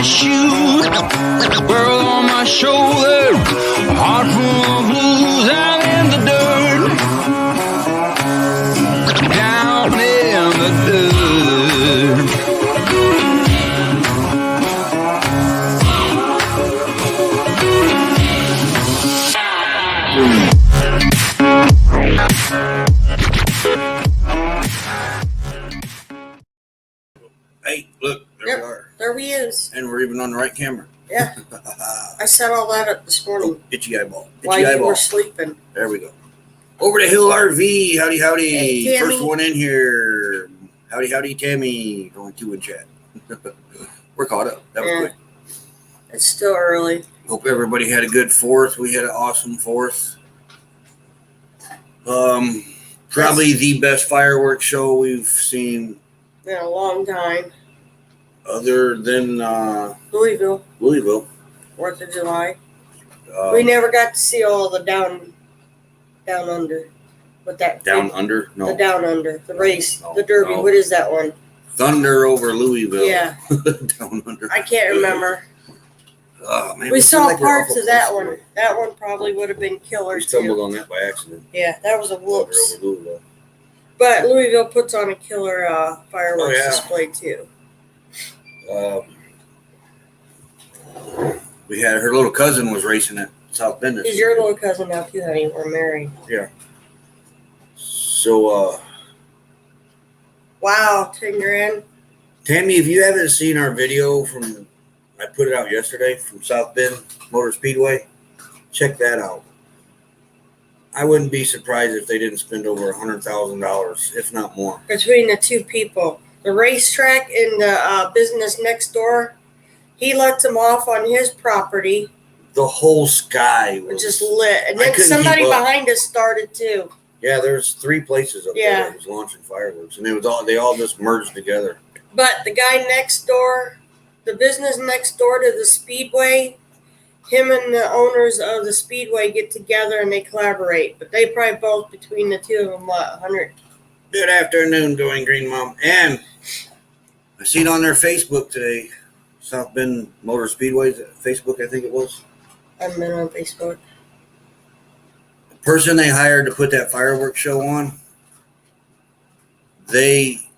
shoes, world on my shoulder, a heart full of blues out in the dirt, down in the dirt. Hey, look, there we are. There he is. And we're even on the right camera. Yeah. I set all that up this morning. Itchy eyeball. While you were sleeping. There we go. Over to Hill RV. Howdy, howdy. Hey, Tammy. First one in here. Howdy, howdy, Tammy. Going 2 in chat. We're caught up. That was quick. It's still early. Hope everybody had a good 4th. We had an awesome 4th. Probably the best fireworks show we've seen In a long time. other than Louisville. 4th of July. We never got to see all the down under. With that Down Under? No. The down under. The race. No, the Derby. no. What is that one? Thunder over Louisville. Yeah. Down Under. I can't remember. Oh, man, We saw like parts of that one. That one probably would have been killer We stumbled too. on that by accident. Yeah, that was a whoops. Thunder over Louisville. But Louisville puts on a killer fireworks display too. We had her little cousin was racing at South Bend. Is your little cousin now too, honey? We're married. Yeah. So, Wow, 10 grand. Tammy, if you haven't seen our video from, I put it out yesterday from South Bend Motor Speedway, check that out. I wouldn't be surprised if they didn't spend over $100,000, if not more. Between the two people. The racetrack and the business next door, he lets them off on his property. The whole sky was Just lit. And I then couldn't somebody keep up. behind us started too. Yeah, there's 3 places up there that was launching fireworks, and they all just merged together. But the guy next door, the business next door to the Speedway, him and the owners of the Speedway get together and they collaborate. But they probably both, between the two of them, 100. Good afternoon, Going Green Mom. And I seen on their Facebook today, South Bend Motor Speedway's Facebook, I think it was. I've been on Facebook. The person they hired to put that fireworks show on, they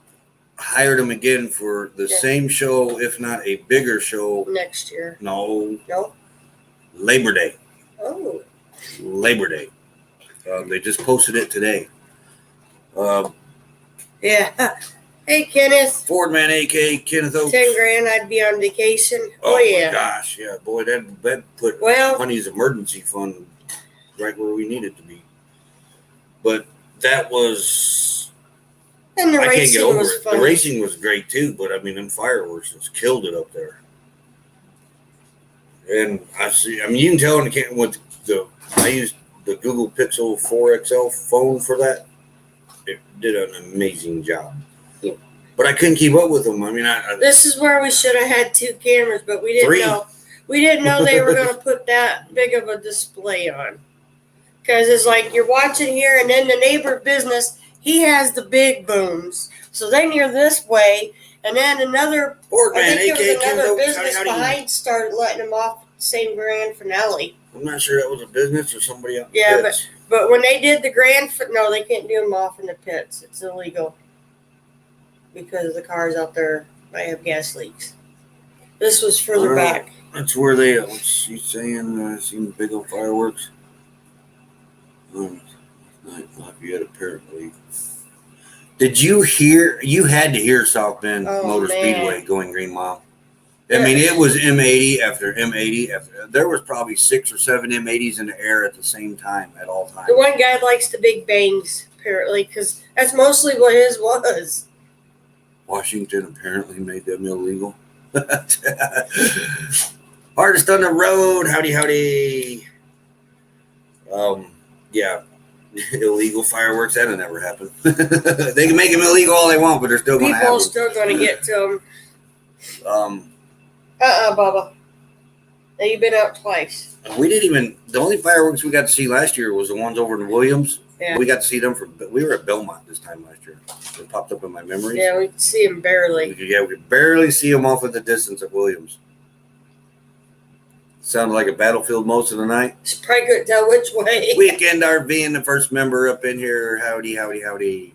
hired him again for the same show, if not a bigger show. Next year. No. No? Labor Day. Oh. Labor Day. They just posted it today. Yeah. Hey, Kenneth. Ford Man, a.k.a. Kenneth Oaks. 10 grand, I'd be on vacation. Oh yeah. my gosh, yeah, boy, that put Honey's emergency fund right where we needed to be. But that was, And the I can't get racing over was it. fun. The racing was great too, but I mean, them fireworks just killed it up there. And you can tell I used the Google Pixel 4 XL phone for that. It did an amazing job. But I couldn't keep up with them. I mean, this is where we should have had 2 cameras, but we didn't 3. know. We didn't know they were going to put that big of a display on. Because it's like you're watching here, and then the neighbor business, he has the big booms. So then you're this way, and then another business behind started letting them off the same grand finale. I'm not sure that was a business or somebody else. Yeah, but when they did the no, they can't do them off in the pits. It's illegal. Because the cars out there might have gas leaks. This was further back. That's where they, what's she saying? Seen big old fireworks. Not Lafayette, apparently. Did you hear? You had to hear South Bend Motor Speedway Going Green Mile. I mean, it was M80 after M80. There was probably 6 or 7 M80s in the air at the same time at all times. The one guy likes the big bangs, apparently, because that's mostly what his was. Washington apparently made them illegal. Hardest on the road. Howdy, howdy. Yeah. Illegal fireworks, that'll never happen. They can make them illegal all they want, but they're still going to happen. People are still going to get to them. Bubba. Now, you've been out twice. We didn't even, the only fireworks we got to see last year was the ones over in Williams. Yeah. We got to see them we were at Belmont this time last year. It popped up in my memories. Yeah, we could see them barely. We could barely see them off at the distance at Williams. Sounded like a battlefield most of the night. She probably couldn't tell which way. Weekend RV and the first member up in here. Howdy, howdy, howdy.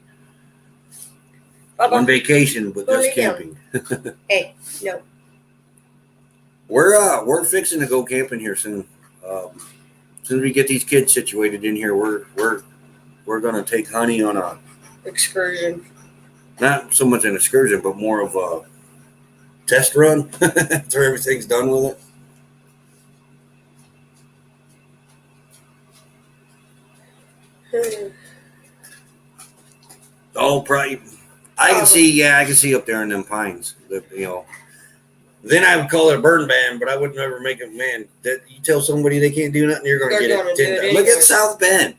Baba. On vacation, but Go just lay down. camping. Hey, no. We're fixing to go camping here soon. As soon as we get these kids situated in here, we're gonna take Honey on a Excursion. not so much an excursion, but more of a test run after everything's done with it. Oh, probably. I can see up there in them pines. Then I would call it a burn ban, but I would never make it. Man, that you tell somebody they can't do nothing, you're going to get it. Look at South Bend.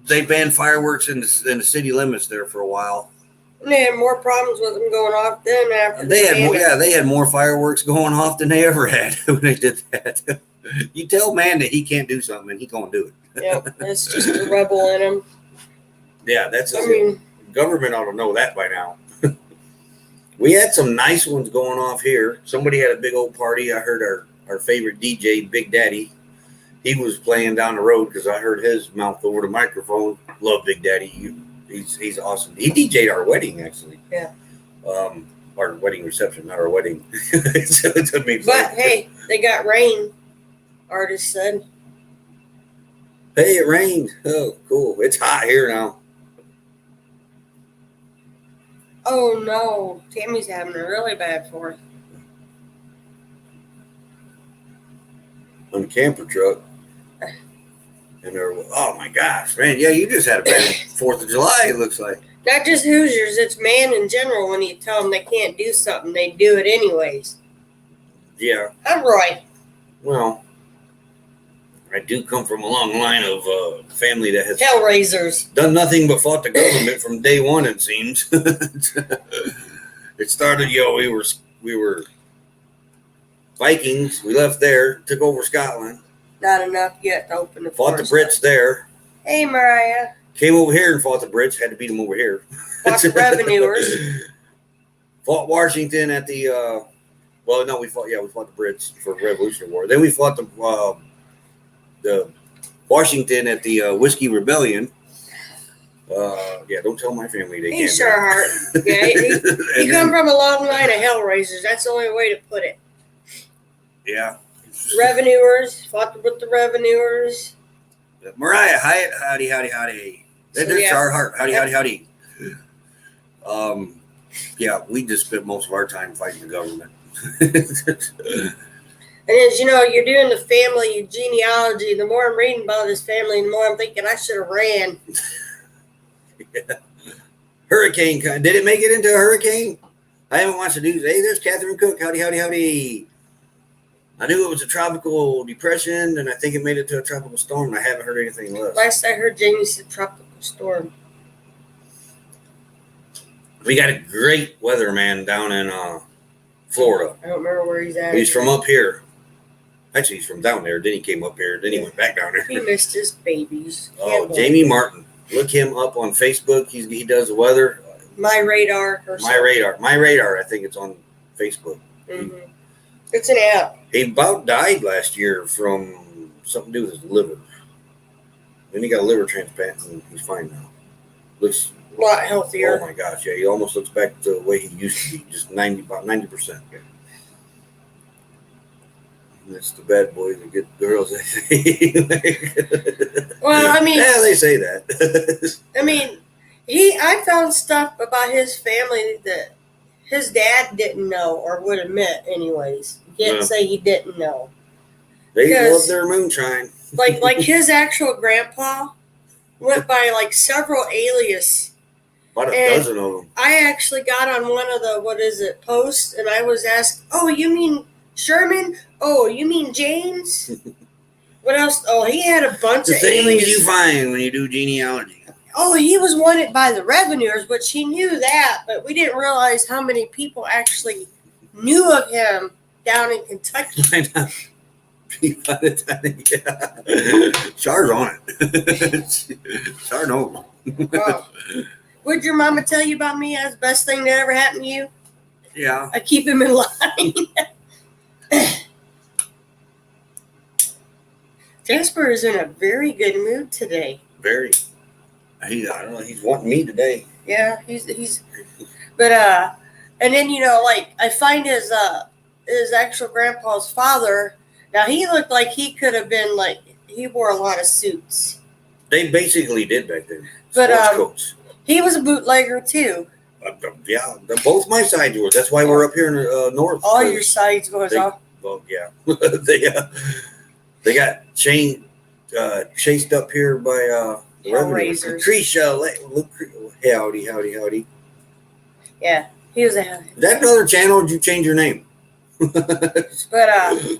They banned fireworks in the city limits there for a while. And they had more problems with them going off than after. They had more fireworks going off than they ever had when they did that. You tell man that he can't do something, and he gonna do it. Yep, it's just a rebel in him. Yeah, government ought to know that by now. We had some nice ones going off here. Somebody had a big old party. I heard our favorite DJ, Big Daddy. He was playing down the road because I heard his mouth over the microphone. Love Big Daddy. He's awesome. He DJ'd our wedding, actually. Yeah. Our wedding reception, not our wedding. But hey, they got rain. Artist said. Hey, it rained. Oh, cool. It's hot here now. Oh no, Tammy's having a really bad fourth. On the camper truck. And oh my gosh, man. Yeah, you just had a bad 4th of July, it looks like. Not just Hoosiers, it's man in general. When you tell them they can't do something, they do it anyways. Yeah. I'm Roy. Well, I do come from a long line of family that has Hellraisers. Done nothing but fought the government from day one, it seems. It started, we were Vikings. We left there, took over Scotland. Not enough yet to open the Fought the Brits there. Hey, Mariah. Came over here and fought the Brits. Had to beat them over here. Fought the revenuers. Fought Washington at the, we fought the Brits for the Revolutionary War. Then we fought the Washington at the Whiskey Rebellion. Don't tell my family they can't. He's sure heart. Yeah, he come from a long line of Hellraisers. That's the only way to put it. Yeah. Revenuers. Fought with the Revenuers. Mariah, howdy, howdy, howdy. There's our heart. Howdy, howdy, howdy. We just spent most of our time fighting the government. And as you know, you're doing the family genealogy. The more I'm reading about this family, the more I'm thinking I should have ran. Yeah. Hurricane. Did it make it into a hurricane? I haven't watched the news. Hey, there's Catherine Cook. Howdy, howdy, howdy. I knew it was a tropical depression, and I think it made it to a tropical storm, and I haven't heard anything less. Last I heard, Jamie said tropical storm. We got a great weatherman down in Florida. I don't remember where he's at. He's from up here. Actually, he's from down there. Then he came up here. Then he went back down there. He missed his babies. Oh, Jamie Martin. Look him up on Facebook. He does the weather. My Radar. My Radar. I think it's on Facebook. Mm-hmm. It's an app. He about died last year from something to do with his liver. Then he got a liver transplant, and he's fine now. Looks a lot healthier. Oh my gosh, yeah, he almost looks back to the way he used to be, just about 90%. That's the bad boys that get girls. Well, I mean, yeah, they say that. I mean, I found stuff about his family that his dad didn't know or would admit, anyways. He can't say he didn't know. They love their moonshine. like his actual grandpa went by like several aliases. About a dozen of them. I actually got on one of the posts, and I was asked, "Oh, you mean Sherman? Oh, you mean James? What else? Oh, he had a bunch of aliases. Things you find when you do genealogy. Oh, he was wanted by the Revenuers, which he knew that, but we didn't realize how many people actually knew of him down in Kentucky. I know. Char's on it. Char knows. Wow. Would your mama tell you about me as the best thing that ever happened to you? Yeah. I keep him in line. Jasper is in a very good mood today. Very. I don't know. He's wanting me today. Yeah, he's. But and then like I find his actual grandpa's father. Now he looked like he could have been like he wore a lot of suits. They basically did back then. But Sports coats. He was a bootlegger too. Yeah, both my sides were. That's why we're up here in the north. All your sides was off. Well, yeah. they got chased up here by the Hellraisers. Lucretia. Howdy. Yeah, he was a. Is that another channel? Or did you change your name? But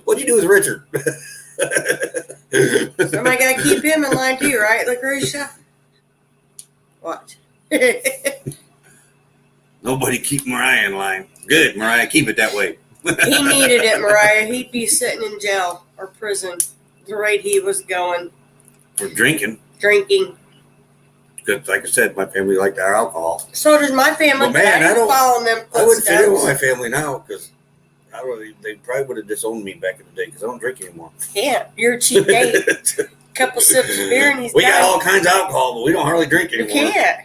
what'd you do with Richard? Somebody gotta keep him in line too, right, Lucretia? Watch. Nobody keep Mariah in line. Good, Mariah, keep it that way. He needed it, Mariah. He'd be sitting in jail or prison the rate he was going. For drinking. Because, like I said, my family liked our alcohol. So does my family. But man, I don't follow them. I wouldn't fit in with my family now because they probably would have disowned me back in the day because I don't drink anymore. Yeah, you're a cheap date. Couple sips of beer and he's We got all kinds of alcohol, but we don't hardly drink anymore. You can't.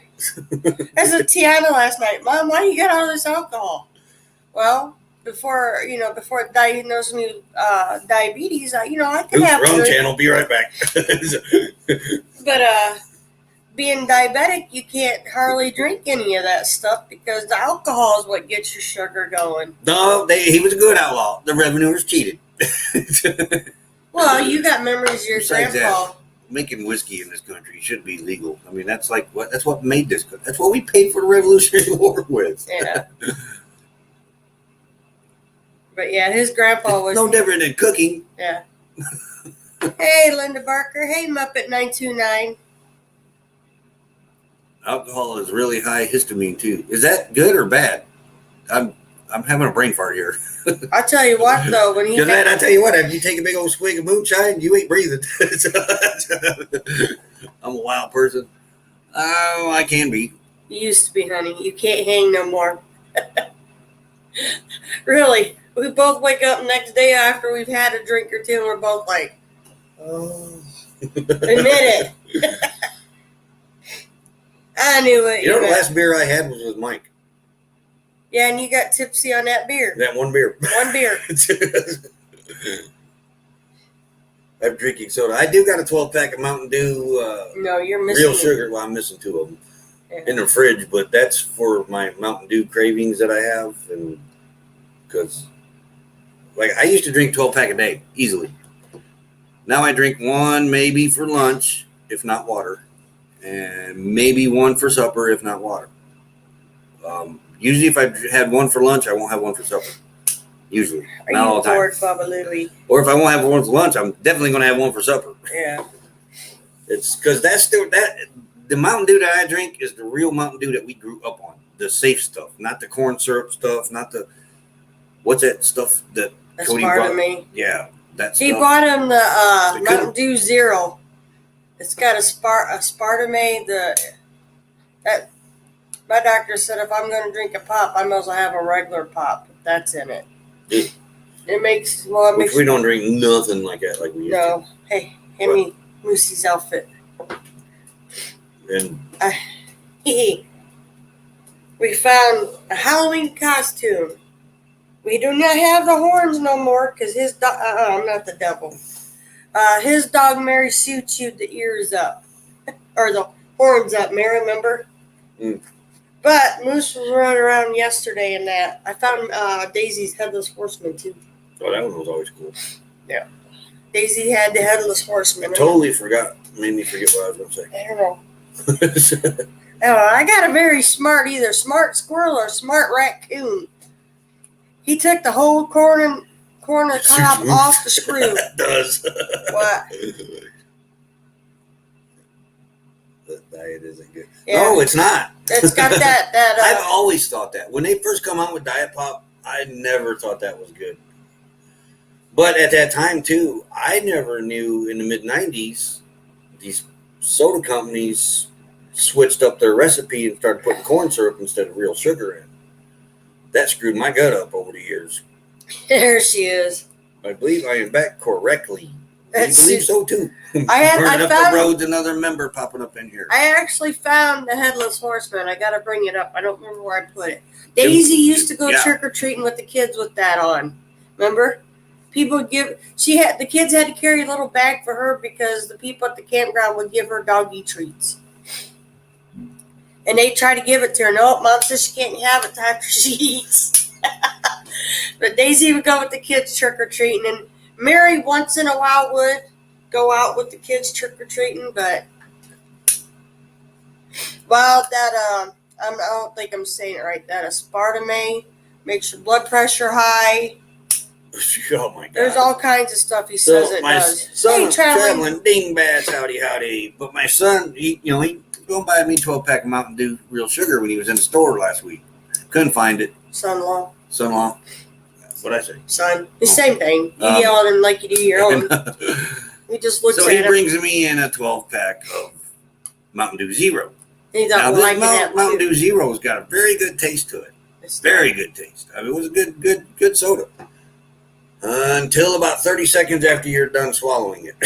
As a Tiana last night, Mom, why you got all this alcohol? Well, before it diagnosed me with diabetes, I could have wrong channel. Be right back. But being diabetic, you can't hardly drink any of that stuff because the alcohol is what gets your sugar going. No, he was a good outlaw. The revenuers cheated. Well, you got memories of your Besides grandpa. that, making whiskey in this country should be legal. I mean, that's what made this. That's what we paid for the Revolutionary War with. Yeah. But yeah, his grandpa was no different than cooking. Yeah. Hey, Linda Barker. Hey, Muppet 929. Alcohol is really high histamine too. Is that good or bad? I'm having a brain fart here. I tell you what, though, when he I tell you what, if you take a big old swig of moonshine, you ain't breathing. I'm a wild person. Oh, I can be. You used to be, honey. You can't hang no more. Really, we both wake up the next day after we've had a drink or two, and we're both like, oh, admit it. I knew it. The last beer I had was with Mike. Yeah, and you got tipsy on that beer. That one beer. One beer. I'm drinking soda. I do got a 12-pack of Mountain Dew. No, you're missing real sugar. Well, I'm missing 2 of them in the fridge, but that's for my Mountain Dew cravings that I have, and because I used to drink 12-pack a day easily. Now I drink 1 maybe for lunch, if not water, and maybe 1 for supper, if not water. Usually, if I had 1 for lunch, I won't have 1 for supper. Usually, not all the time. Baba Louie? Or if I won't have 1 for lunch, I'm definitely going to have 1 for supper. Yeah. It's because the Mountain Dew that I drink is the real Mountain Dew that we grew up on. The safe stuff, not the corn syrup stuff, not the what's that stuff that Cody brought me. Yeah, that's. He bought him the Mountain Dew Zero. It's got aspartame. That my doctor said if I'm going to drink a pop, I might as well have a regular pop. That's in it. It makes Which we don't drink nothing like that like we used to. No. Hey, hand me Moosey's outfit. And we found a Halloween costume. We do not have the horns no more because his dog. I'm not the devil. His dog Mary Sue chewed the ears up, or the horns up. Mary, remember? Mm. But Moose was running around yesterday, and that I found Daisy's headless horseman too. Oh, that one was always cool. Yeah, Daisy had the headless horseman. Totally forgot. Made me forget what I was going to say. I don't know. I got a very smart, either smart squirrel or smart raccoon. He took the whole corner top off the screw. It does. What? The diet isn't good. Yeah. No, it's not. It's got that. I've always thought that. When they first come out with Diet Pop, I never thought that was good. But at that time, too, I never knew in the mid-'90s, these soda companies switched up their recipe and started putting corn syrup instead of real sugar in. That screwed my gut up over the years. There she is. I believe I am back correctly. I believe so too. I Burning up found the roads, another member popping up in here. I actually found the Headless Horseman. I got to bring it up. I don't remember where I put it. Daisy used to go trick or treating with the kids with that on. Remember? People would the kids had to carry a little bag for her because the people at the campground would give her doggy treats. And they try to give it to her. No, Mom says she can't have it after she eats. But Daisy would go with the kids trick or treating, and Mary once in a while would go out with the kids trick or treating. But that I don't think I'm saying it right. That aspartame makes your blood pressure high. Oh my God! There's all kinds of stuff he says it does. Son traveling dingbats, howdy. But my son, he going buy me 12-pack of Mountain Dew real sugar when he was in the store last week. Couldn't find it. Son-in-law. What'd I say? Son. The same thing. You yell at him like you do your own. He just looks at him. So he brings me in a 12-pack of Mountain Dew Zero. Now this Mountain Dew Zero's got a very good taste to it. Very good taste. I mean, it was a good soda. Until about 30 seconds after you're done swallowing it.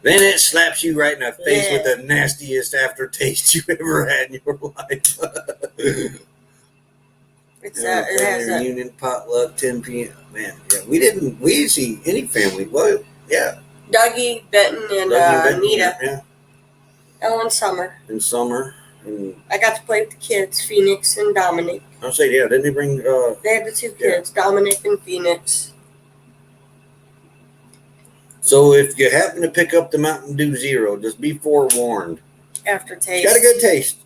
Then it slaps you right in the face with the nastiest aftertaste you ever had in your life. It has a reunion potluck 10 p.m. Man, yeah, we didn't see any family. Well, yeah. Dougie, Benton, and Anita. Yeah. Oh, in summer. And I got to play with the kids, Phoenix and Dominic. I'll say, yeah, didn't they bring... they had the two kids, Dominic and Phoenix. So if you happen to pick up the Mountain Dew Zero, just be forewarned. Aftertaste. Got a good taste.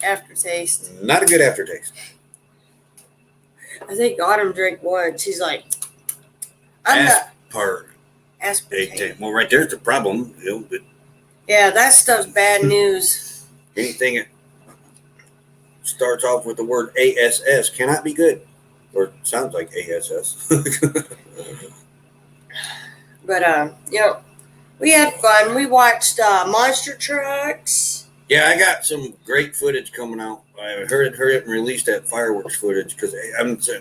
Aftertaste. Not a good aftertaste. I think Autumn drank one. She's like... Aspartame. Well, right there's the problem. Yeah, that stuff's bad news. Anything that starts off with the word ASS cannot be good. Or sounds like ASS. But, we had fun. We watched Monster Trucks. Yeah, I got some great footage coming out. I hurry up and release that fireworks footage because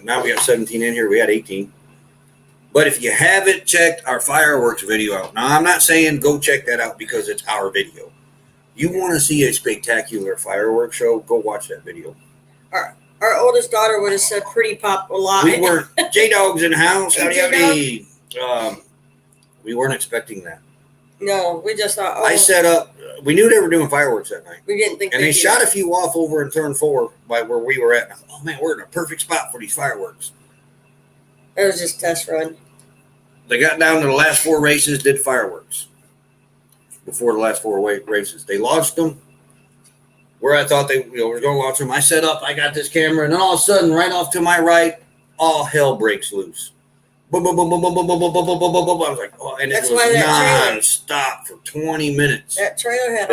now we got 17 in here. We had 18. But if you haven't checked our fireworks video out, now I'm not saying go check that out because it's our video. You want to see a spectacular fireworks show, go watch that video. Our oldest daughter would have said pretty pop a lot. We weren't. J-Dog's in the house. Howdy. We weren't expecting that. No, we just thought, I set up. We knew they were doing fireworks that night. We didn't think. And they shot a few off over in turn 4 by where we were at. Oh, man, we're in a perfect spot for these fireworks. It was just a test run. They got down to the last 4 races, did fireworks. Before the last 4 races. They launched them where I thought they were going to launch them. I set up, I got this camera, and then all of a sudden, right off to my right, all hell breaks loose. Boom, boom, boom, boom, boom, boom, boom, boom, boom, boom, boom, boom. I was like, oh, and it was non-stop for 20 minutes. That trailer had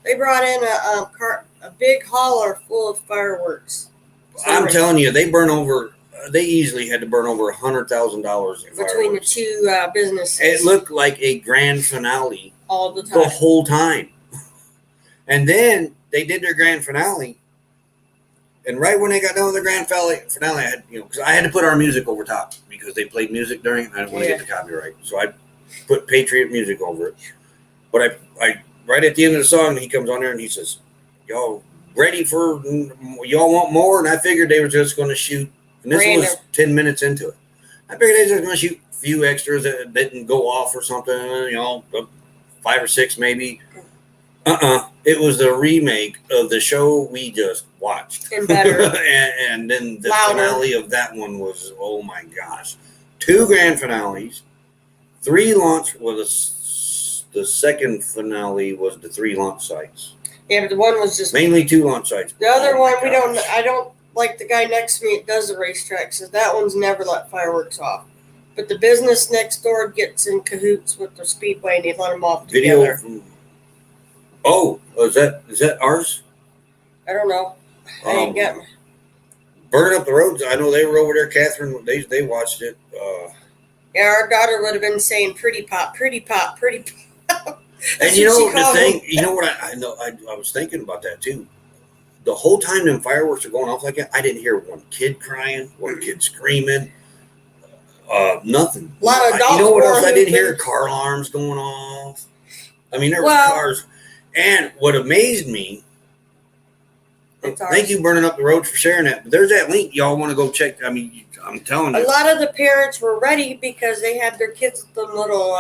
They brought in a big hauler full of fireworks. I'm telling you, they easily had to burn over $100,000 in fireworks. Between the two businesses. It looked like a grand finale all the time. The whole time. And then they did their grand finale. And right when they got done with the grand finale, I had, because I had to put our music over top because they played music during it. And I didn't want to get the copyright. So I put Patriot music over it. But I right at the end of the song, he comes on there and he says, y'all want more? And I figured they were just going to shoot. And this was 10 minutes into it. I figured they were just going to shoot a few extras that didn't go off or something, 5 or 6 maybe. It was the remake of the show we just watched. And better. and then the finale of that one was, oh my gosh. 2 grand finales. 3 launch. Well, the second finale was the 3 launch sites. Yeah, but the one was just... Mainly 2 launch sites. The other one, I don't... Like the guy next to me that does the racetrack says that one's never let fireworks off. But the business next door gets in cahoots with the speedway and they let them off together. Is that ours? I don't know. I didn't get them. Burn Up the Roads. I know they were over there. Catherine, they watched it. Yeah, our daughter would have been saying pretty pop, pretty pop, pretty pop. And the thing, what I know, I was thinking about that too. The whole time them fireworks are going off like that, I didn't hear one kid crying, one kid screaming. Nothing. A lot of dogs. You know what else I didn't hear? Car alarms going off. I mean, there was cars. And what amazed me, thank you, Burning Up the Road, for sharing that. But there's that link y'all want to go check. I mean, I'm telling you. A lot of the parents were ready because they had their kids with the little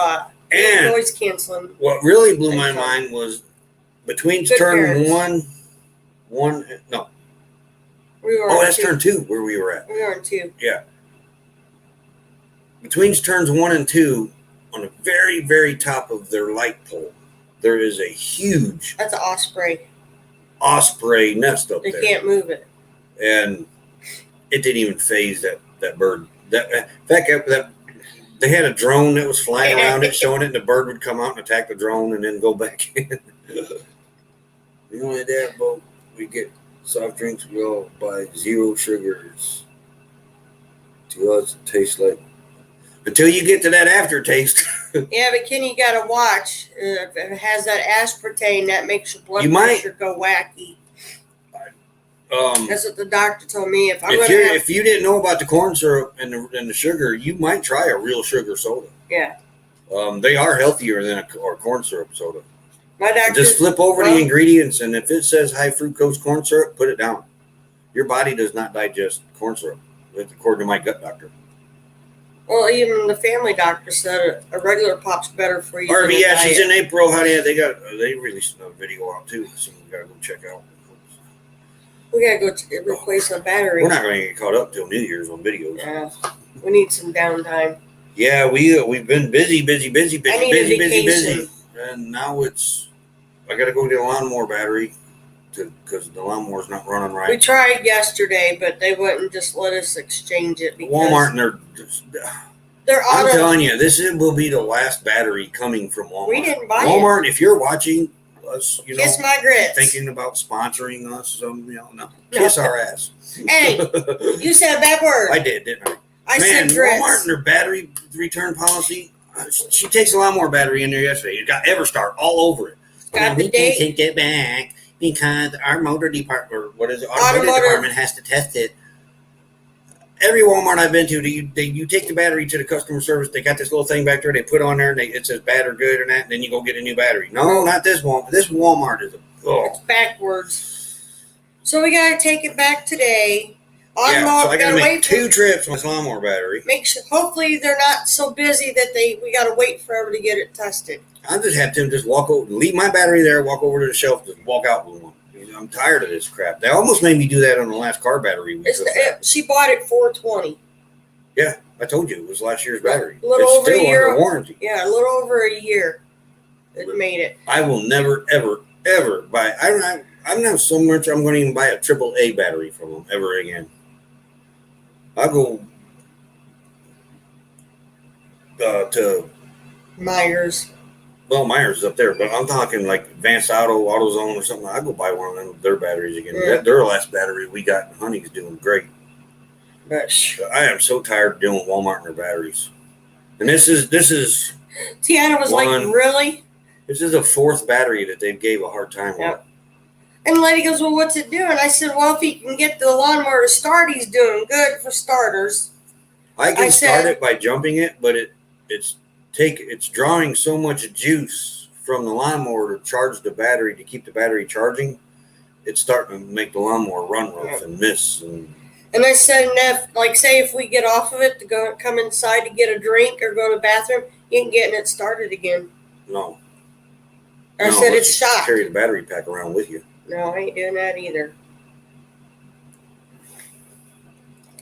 noise canceling. What really blew my mind was between turn one, no. We were that's turn 2 where we were at. We were in 2. Yeah. Between turns 1 and 2, on the very, very top of their light pole, there is a huge... That's an osprey. Osprey nest up there. They can't move it. And it didn't even phase that bird. In fact, they had a drone that was flying around it, showing it, and the bird would come out and attack the drone and then go back in. You know, at that boat, we get soft drinks, we all buy 0 sugars. To us, it tastes like... Until you get to that aftertaste. Yeah, but Kenny, you gotta watch. If it has that aspartame, that makes your blood pressure go wacky. That's what the doctor told me. If you didn't know about the corn syrup and the sugar, you might try a real sugar soda. Yeah. They are healthier than a corn syrup soda. My doctor just flip over the ingredients, and if it says high fructose corn syrup, put it down. Your body does not digest corn syrup, according to my gut doctor. Well, even the family doctor said a regular pop's better for you. Harvey, yeah, she's in April. Honey, they released another video out too, so we gotta go check out. We gotta go replace a battery. We're not going to get caught up till New Year's on videos. Yeah, we need some downtime. Yeah, we've been busy, busy, and now I got to go get a lawnmower battery because the lawnmower's not running right. We tried yesterday, but they wouldn't just let us exchange it. Walmart, and I'm telling you, will be the last battery coming from Walmart. We didn't buy Walmart, if you're watching us, kiss my grits. Thinking about sponsoring us, no. Kiss our ass. Hey, you said a bad word. I did, didn't I? I said grits. Walmart and their battery return policy. She takes a lawnmower battery in there yesterday. It got Everstart all over it. We can't take it back because our motor department, or what is it? Automotive department has to test it. Every Walmart I've been to, you take the battery to the customer service. They got this little thing back there. They put on there, and it says bad or good or that. And then you go get a new battery. No, not this Walmart. This Walmart is it's backwards. So we got to take it back today. So I got to make 2 trips on this lawnmower battery. Hopefully they're not so busy that we got to wait forever to get it tested. I just have them just walk over, leave my battery there, walk over to the shelf, just walk out with one. I'm tired of this crap. They almost made me do that on the last car battery. She bought it $420. Yeah, I told you it was last year's battery. A little over a year. Under warranty. Yeah, a little over a year. It made it. I will never, ever, ever buy. I'm not so much. I'm going to even buy a AAA battery from them ever again. I'll go to Myers. Well, Myers is up there, but I'm talking like Advanced AutoZone or something. I'll go buy one of them, their batteries again. Yeah. Their last battery we got in Honey's doing great. But I am so tired of dealing with Walmart and their batteries. And this is Tiana was like, really? This is the 4th battery that they gave a hard time with. And the lady goes, well, what's it doing? I said, well, if he can get the lawnmower to start, he's doing good for starters. I can start it by jumping it, but it's drawing so much juice from the lawnmower to charge the battery, to keep the battery charging. It's starting to make the lawnmower run rough and miss. And I said, say if we get off of it to come inside to get a drink or go to the bathroom, you ain't getting it started again. No. I said it's shot. Carry the battery pack around with you. No, I ain't doing that either.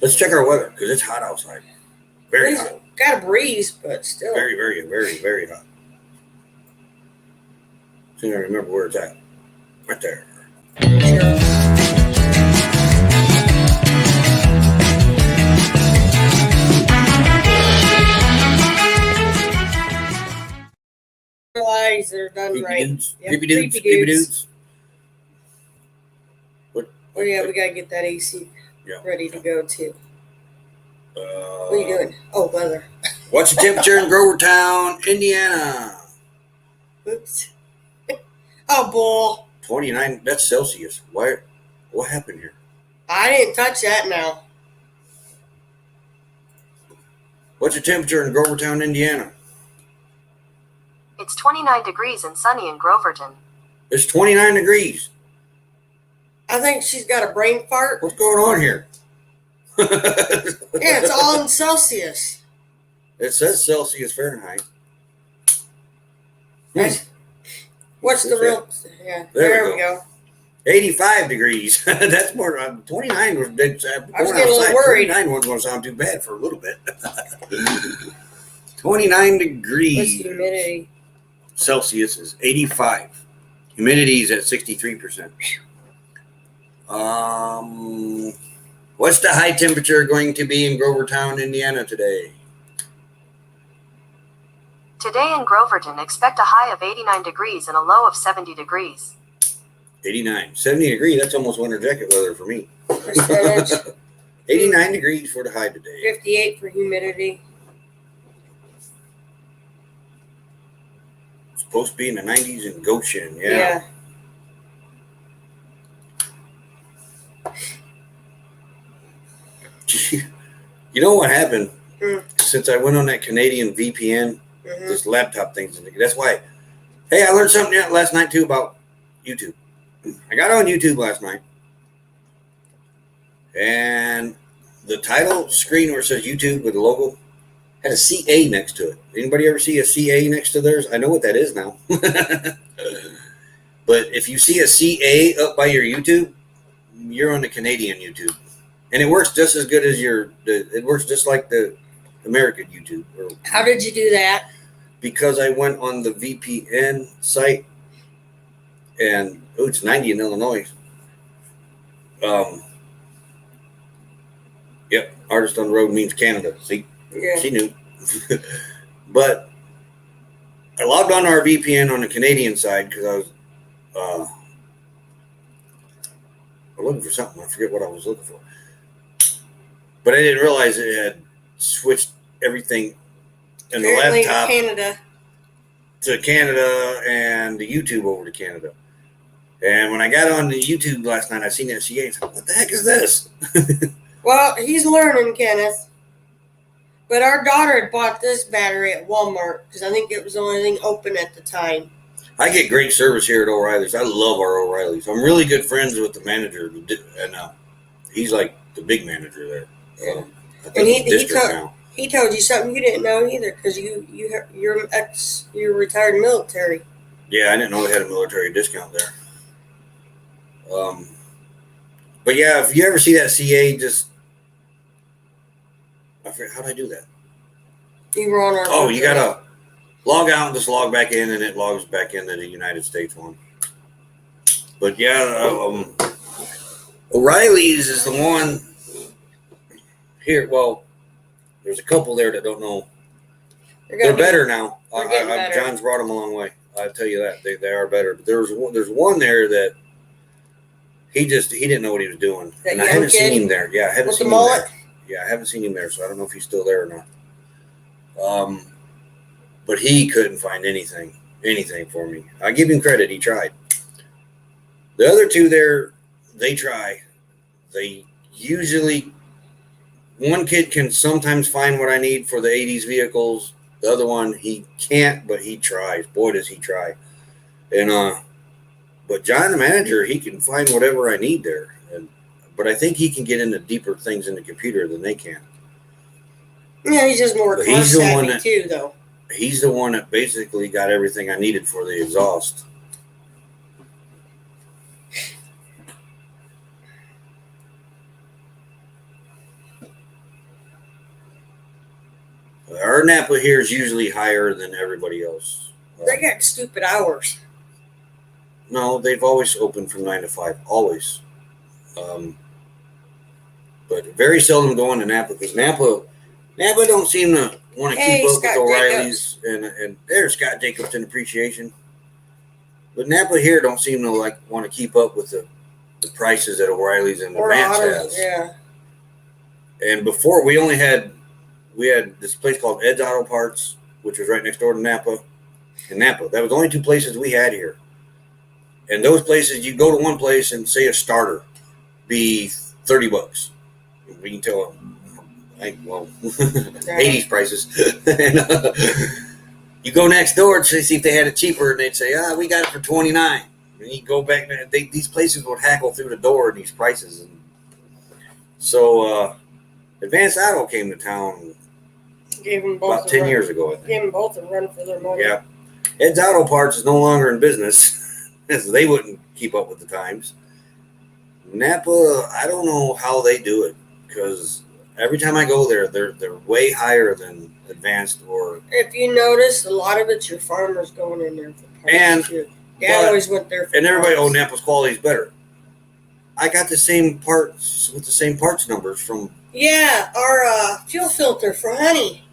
Let's check our weather because it's hot outside. Very hot. Got a breeze, but still. Very, very, very, very hot. So I remember where it's at. Right there. Sure. Lies that are done right. Creepy dudes. What? Oh yeah, we gotta get that AC ready to go too. What are you doing? Oh, weather. What's the temperature in Grovertown, Indiana? Oops. Oh, bull. 29. That's Celsius. Why? What happened here? I didn't touch that now. What's the temperature in Grovertown, Indiana? It's 29 degrees and sunny in Groverton. It's 29 degrees. I think she's got a brain fart. What's going on here? Yeah, it's all in Celsius. It says Celsius Fahrenheit. What's the real? Yeah, There we go. 85 degrees. That's more. 29 was. I was getting a little worried. 29 wasn't going to sound too bad for a little bit. 29 degrees. What's the humidity? Celsius is 85. Humidity is at 63%. What's the high temperature going to be in Grovertown, Indiana today? Today in Groverton, expect a high of 89 degrees and a low of 70 degrees. 89. 70 degrees, that's almost winter jacket weather for me. Percentage. 89 degrees for the high today. 58 for humidity. It's supposed to be in the 90s in Goshen, Yeah. You know what happened? Since I went on that Canadian VPN, this laptop thing, that's why. Hey, I learned something last night too about YouTube. I got on YouTube last night, and the title screen where it says YouTube with the logo had a CA next to it. Anybody ever see a CA next to theirs? I know what that is now. But if you see a CA up by your YouTube, you're on the Canadian YouTube. And it works just as good as it works just like the American YouTube. How did you do that? Because I went on the VPN site, and it's 90 in Illinois. Yep, artist on the road means Canada. See, Yeah. she knew. But I logged on our VPN on the Canadian side because I was looking for something. I forget what I was looking for. But I didn't realize it had switched everything in the Apparently laptop Canada. to Canada and the YouTube over to Canada. And when I got on the YouTube last night, I seen that CA. I thought, what the heck is this? Well, he's learning, Kenneth. But our daughter had bought this battery at Walmart because I think it was the only thing open at the time. I get great service here at O'Reilly's. I love our O'Reilly's. I'm really good friends with the manager, and he's like the big manager there. Yeah. I think And he told you something you didn't know either because you're retired military. Yeah, I didn't know they had a military discount there. But yeah, if you ever see that CA, just I forget how do I do that? You were on our. Oh, you gotta log out and just log back in, and it logs back into the United States one. But yeah, O'Reilly's is the one here. Well, there's a couple there that don't know. They're better now. Better. John's brought them a long way. I tell you that they are better. But there's one there that he didn't know what he was doing, and I haven't seen him there. Yeah, I haven't seen him there. Yeah, I haven't seen him there, so I don't know if he's still there or not. But he couldn't find anything for me. I give him credit; he tried. The other two there, they try. They usually, one kid can sometimes find what I need for the 80s vehicles. The other one, he can't, but he tries. Boy, does he try. And but John, the manager, he can find whatever I need there. But I think he can get into deeper things in the computer than they can. Yeah, he's just more car savvy too, though. He's the one that basically got everything I needed for the exhaust. Our Napa here is usually higher than everybody else. They got stupid hours. No, they've always opened from 9 to 5. Always. But very seldom going to Napa because Napa don't seem to want to keep up with O'Reilly's and there's Scott Jacobs in appreciation. But Napa here don't seem to want to keep up with the prices that O'Reilly's and Advance has. Yeah. And before we had this place called Ed's Auto Parts, which was right next door to Napa. In Napa, that was the only two places we had here. And those places, you go to one place and say a starter be $30. We can tell them 80s prices. And, you go next door to see if they had it cheaper, and they'd say, we got it for $29. And you go back, these places would hackle through the door in these prices. And so Advanced Auto came to town about 10 years ago, I think. Gave them both a run for their money. Yeah. Ed's Auto Parts is no longer in business, as they wouldn't keep up with the times. Napa, I don't know how they do it, because every time I go there, they're way higher than Advanced. Or if you notice, a lot of it's your farmers going in there for parts and too. Dad always went there for and everybody, parts. Napa's quality is better. I got the same parts with the same parts numbers from. Yeah, our fuel filter for honey.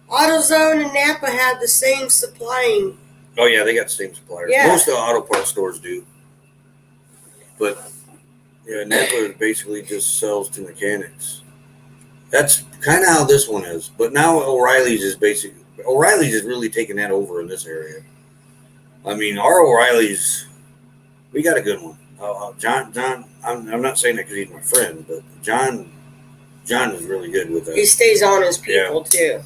AutoZone and Napa had the same supplying. Oh yeah, they got the same suppliers. Yeah. Most of the auto parts stores do, but yeah, Napa basically just sells to mechanics. That's kind of how this one is. But now O'Reilly's is really taking that over in this area. I mean, our O'Reilly's, we got a good one. John, I'm not saying that because he's my friend, but John is really good with that. He stays on his people too.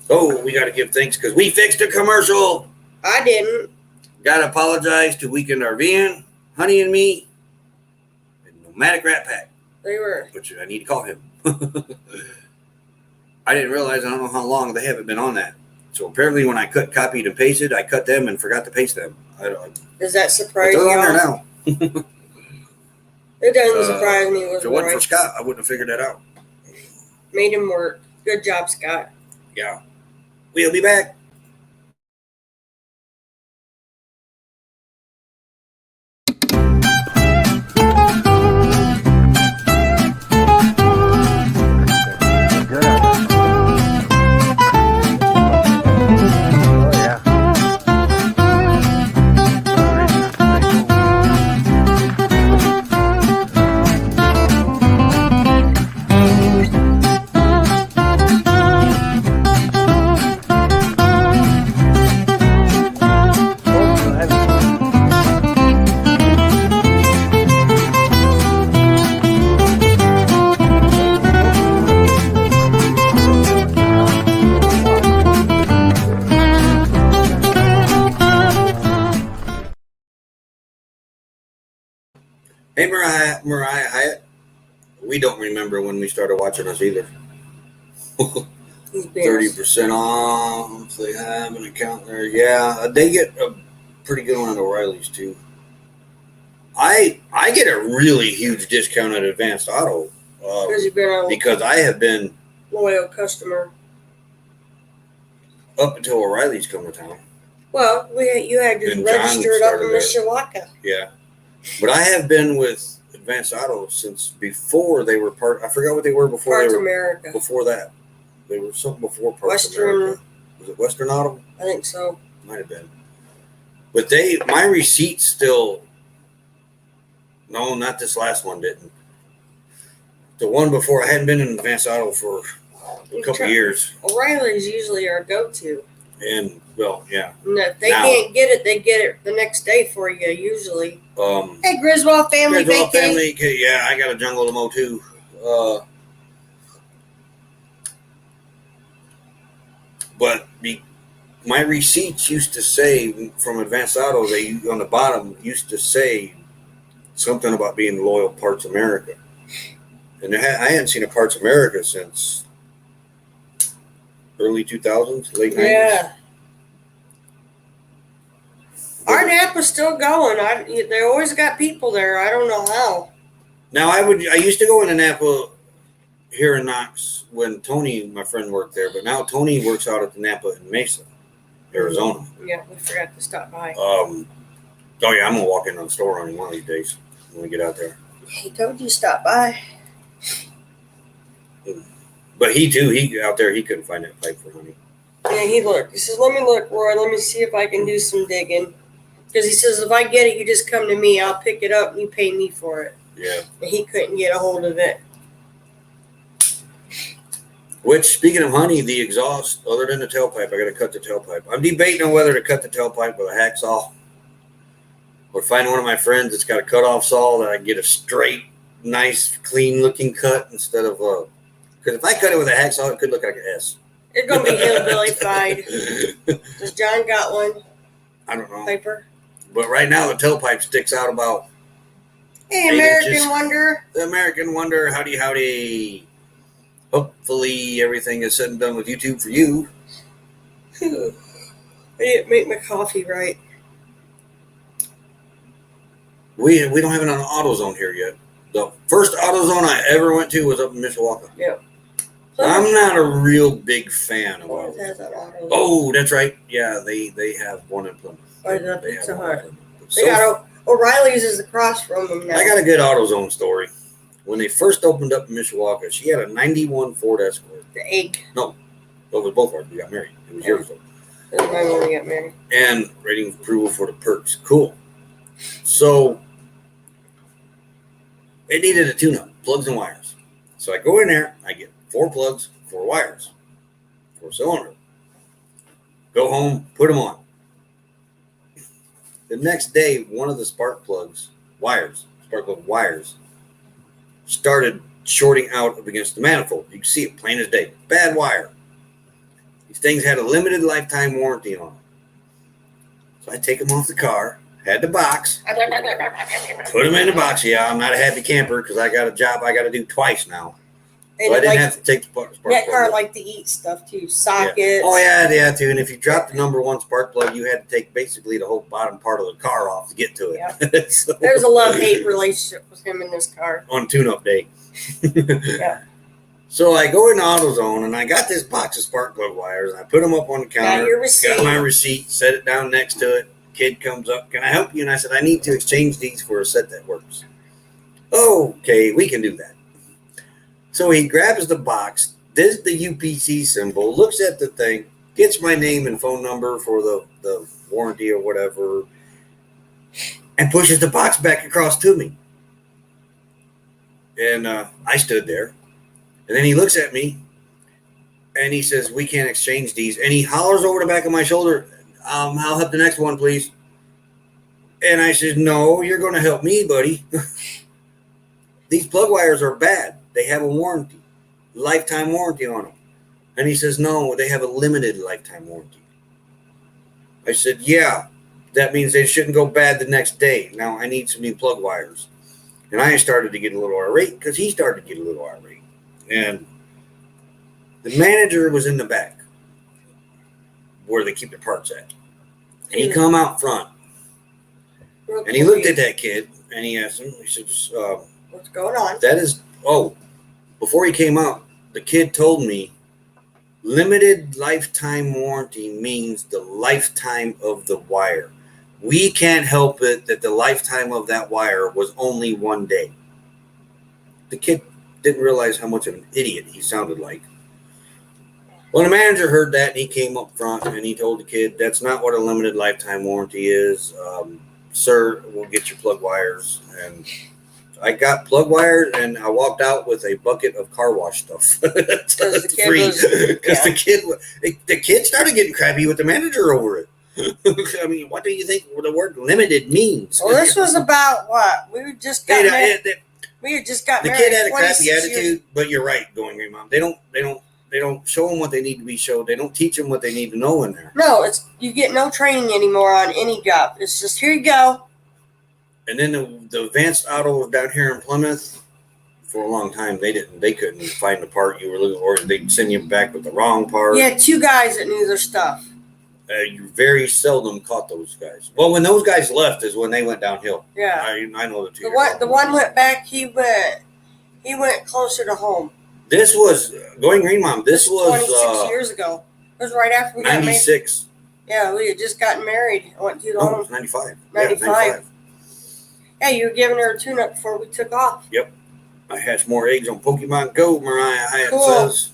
Oh, we got to give thanks because we fixed a commercial. I didn't. Got to apologize to Weekend RVing, Honey and Me, and Nomadic Rat Pack. They were. Which I need to call him. I didn't realize, I don't know how long they haven't been on that. So apparently when I copied and pasted, I cut them and forgot to paste them. Does that surprise you? They're on there now. It doesn't surprise me. If it wasn't for Scott, I wouldn't have figured that out. Made him work. Good job, Scott. Yeah. We'll be back. Hey, Mariah Hyatt. We don't remember when we started watching us either. 30% off. They have an account there. Yeah, they get a pretty good one at O'Reilly's too. I get a really huge discount at Advanced Auto because I have been loyal customer up until O'Reilly's come to town. Well, you had just registered up in Mishawaka. Yeah. But I have been with Advanced Auto since before they were I forgot what they were before. Parts America. Before that. They were something before Parts America. Was it Western Auto? I think so. Might have been. But my receipt still, no, not this last one didn't. The one before, I hadn't been in Advanced Auto for a couple of years. O'Reilly's usually our go-to. And, well, yeah. And if they can't get it, they get it the next day for you, usually. Hey, Griswold family, yeah, I got a Jungle to mow too. But my receipts used to say from Advanced Auto, they on the bottom used to say something about being loyal Parts America. And I hadn't seen a Parts America since early 2000s, late 90s. Yeah. Our Napa's still going. They always got people there. I don't know how. Now I used to go into Napa here in Knox when Tony, my friend, worked there, but now Tony works out at the Napa in Mesa, Arizona. Yeah, we forgot to stop by. Oh yeah, I'm gonna walk into the store on him one of these days when we get out there. He told you to stop by. But he out there, he couldn't find that pipe for honey. Yeah, he looked. He says, "Let me look, Roy. Let me see if I can do some digging." Because he says, if I get it, you just come to me. I'll pick it up and you pay me for it. Yeah. And he couldn't get a hold of it. Which, speaking of honey, the exhaust, other than the tailpipe, I got to cut the tailpipe. I'm debating on whether to cut the tailpipe with a hacksaw or find one of my friends that's got a cutoff saw that I can get a straight, nice, clean-looking cut instead of a Because if I cut it with a hacksaw, it could look like an S. It's gonna be hillbilly-fied. Does John got one? I don't know. Paper. But right now, the tailpipe sticks out about. Hey, 8 American inches. Wonder. The American Wonder, howdy, howdy. Hopefully, everything is said and done with YouTube for you. I didn't make my coffee right. We don't have it on AutoZone here yet. The first AutoZone I ever went to was up in Mishawaka. Yep. I'm not a real big fan of Plymouth AutoZone. has an auto. Oh, that's right. Yeah, they have one in Plymouth. Or the They Pizza have one in Hut. Plymouth. They got O'Reilly's is across from them now. I got a good AutoZone story. When they first opened up in Mishawaka, she had a 91 Ford Escort. The egg. No, it was both ours. We got married. It was yours, though. This is when we got married. And rating approval for the perks. Cool. So, it needed a tune-up, plugs and wires. So I go in there, I get 4 plugs, 4 wires, 4 cylinder. Go home, put them on. The next day, one of the spark plugs, spark plug wires, started shorting out up against the manifold. You can see it plain as day. Bad wire. These things had a limited lifetime warranty on them. So I take them off the car, had the box, put them in the box. Yeah, I'm not a happy camper because I got a job I got to do twice now. And So I didn't like, have to take the spark that plug. car liked to eat stuff too. Sockets. Oh yeah, too. And if you dropped the number 1 spark plug, you had to take basically the whole bottom part of the car off to get to it. Yep. So, There's a love-hate relationship with him in this car. on tune-up day. Yeah. So I go in AutoZone and I got this box of spark plug wires. And I put them up on the counter. Got your receipt. Got my receipt. Set it down next to it. Kid comes up. Can I help you? And I said, I need to exchange these for a set that works. Okay, we can do that. So he grabs the box, does the UPC symbol, looks at the thing, gets my name and phone number for the warranty or whatever, and pushes the box back across to me. And I stood there. And then he looks at me, and he says, we can't exchange these. And he hollers over the back of my shoulder, I'll help the next one, please. And I said, no, you're going to help me, buddy. These plug wires are bad. They have a warranty, lifetime warranty on them. And he says, no, they have a limited lifetime warranty. I said, yeah, that means they shouldn't go bad the next day. Now I need some new plug wires. And I started to get a little irate because he started to get a little irate. And the manager was in the back where they keep their parts at. And he come out front. And he looked at that kid and he asked him, he says, what's going on? that is, before he came out, the kid told me limited lifetime warranty means the lifetime of the wire. We can't help it that the lifetime of that wire was only 1 day. The kid didn't realize how much of an idiot he sounded like. Well, the manager heard that and he came up front and he told the kid, that's not what a limited lifetime warranty is. Sir, we'll get your plug wires. And I got plug wires and I walked out with a bucket of car wash stuff. Because the kid started getting crappy with the manager over it. I mean, what do you think the word limited means? Well, this was about what? We just got married. We had just got the married. kid had a 26 crappy attitude, years. but you're right, Going Green Mom. They don't show them what they need to be showed. They don't teach them what they need to know in there. No, you get no training anymore on any job. It's just here you go. And then the advanced auto was down here in Plymouth for a long time. They couldn't find the part you were looking for. They'd send you back with the wrong part. You had 2 guys that knew their stuff. You very seldom caught those guys. Well, when those guys left is when they went downhill. Yeah. I know the 2. The one went back. He went closer to home. This was Going Green Mom. This was 26 years ago. It was right after we got married. 96. Yeah, we had just gotten married. I went to the home. 95. 95. Yeah, 95. Yeah, you were giving her a tune-up before we took off. Yep. I hatched more eggs on Pokemon Go, Mariah Hyatt Cool. says.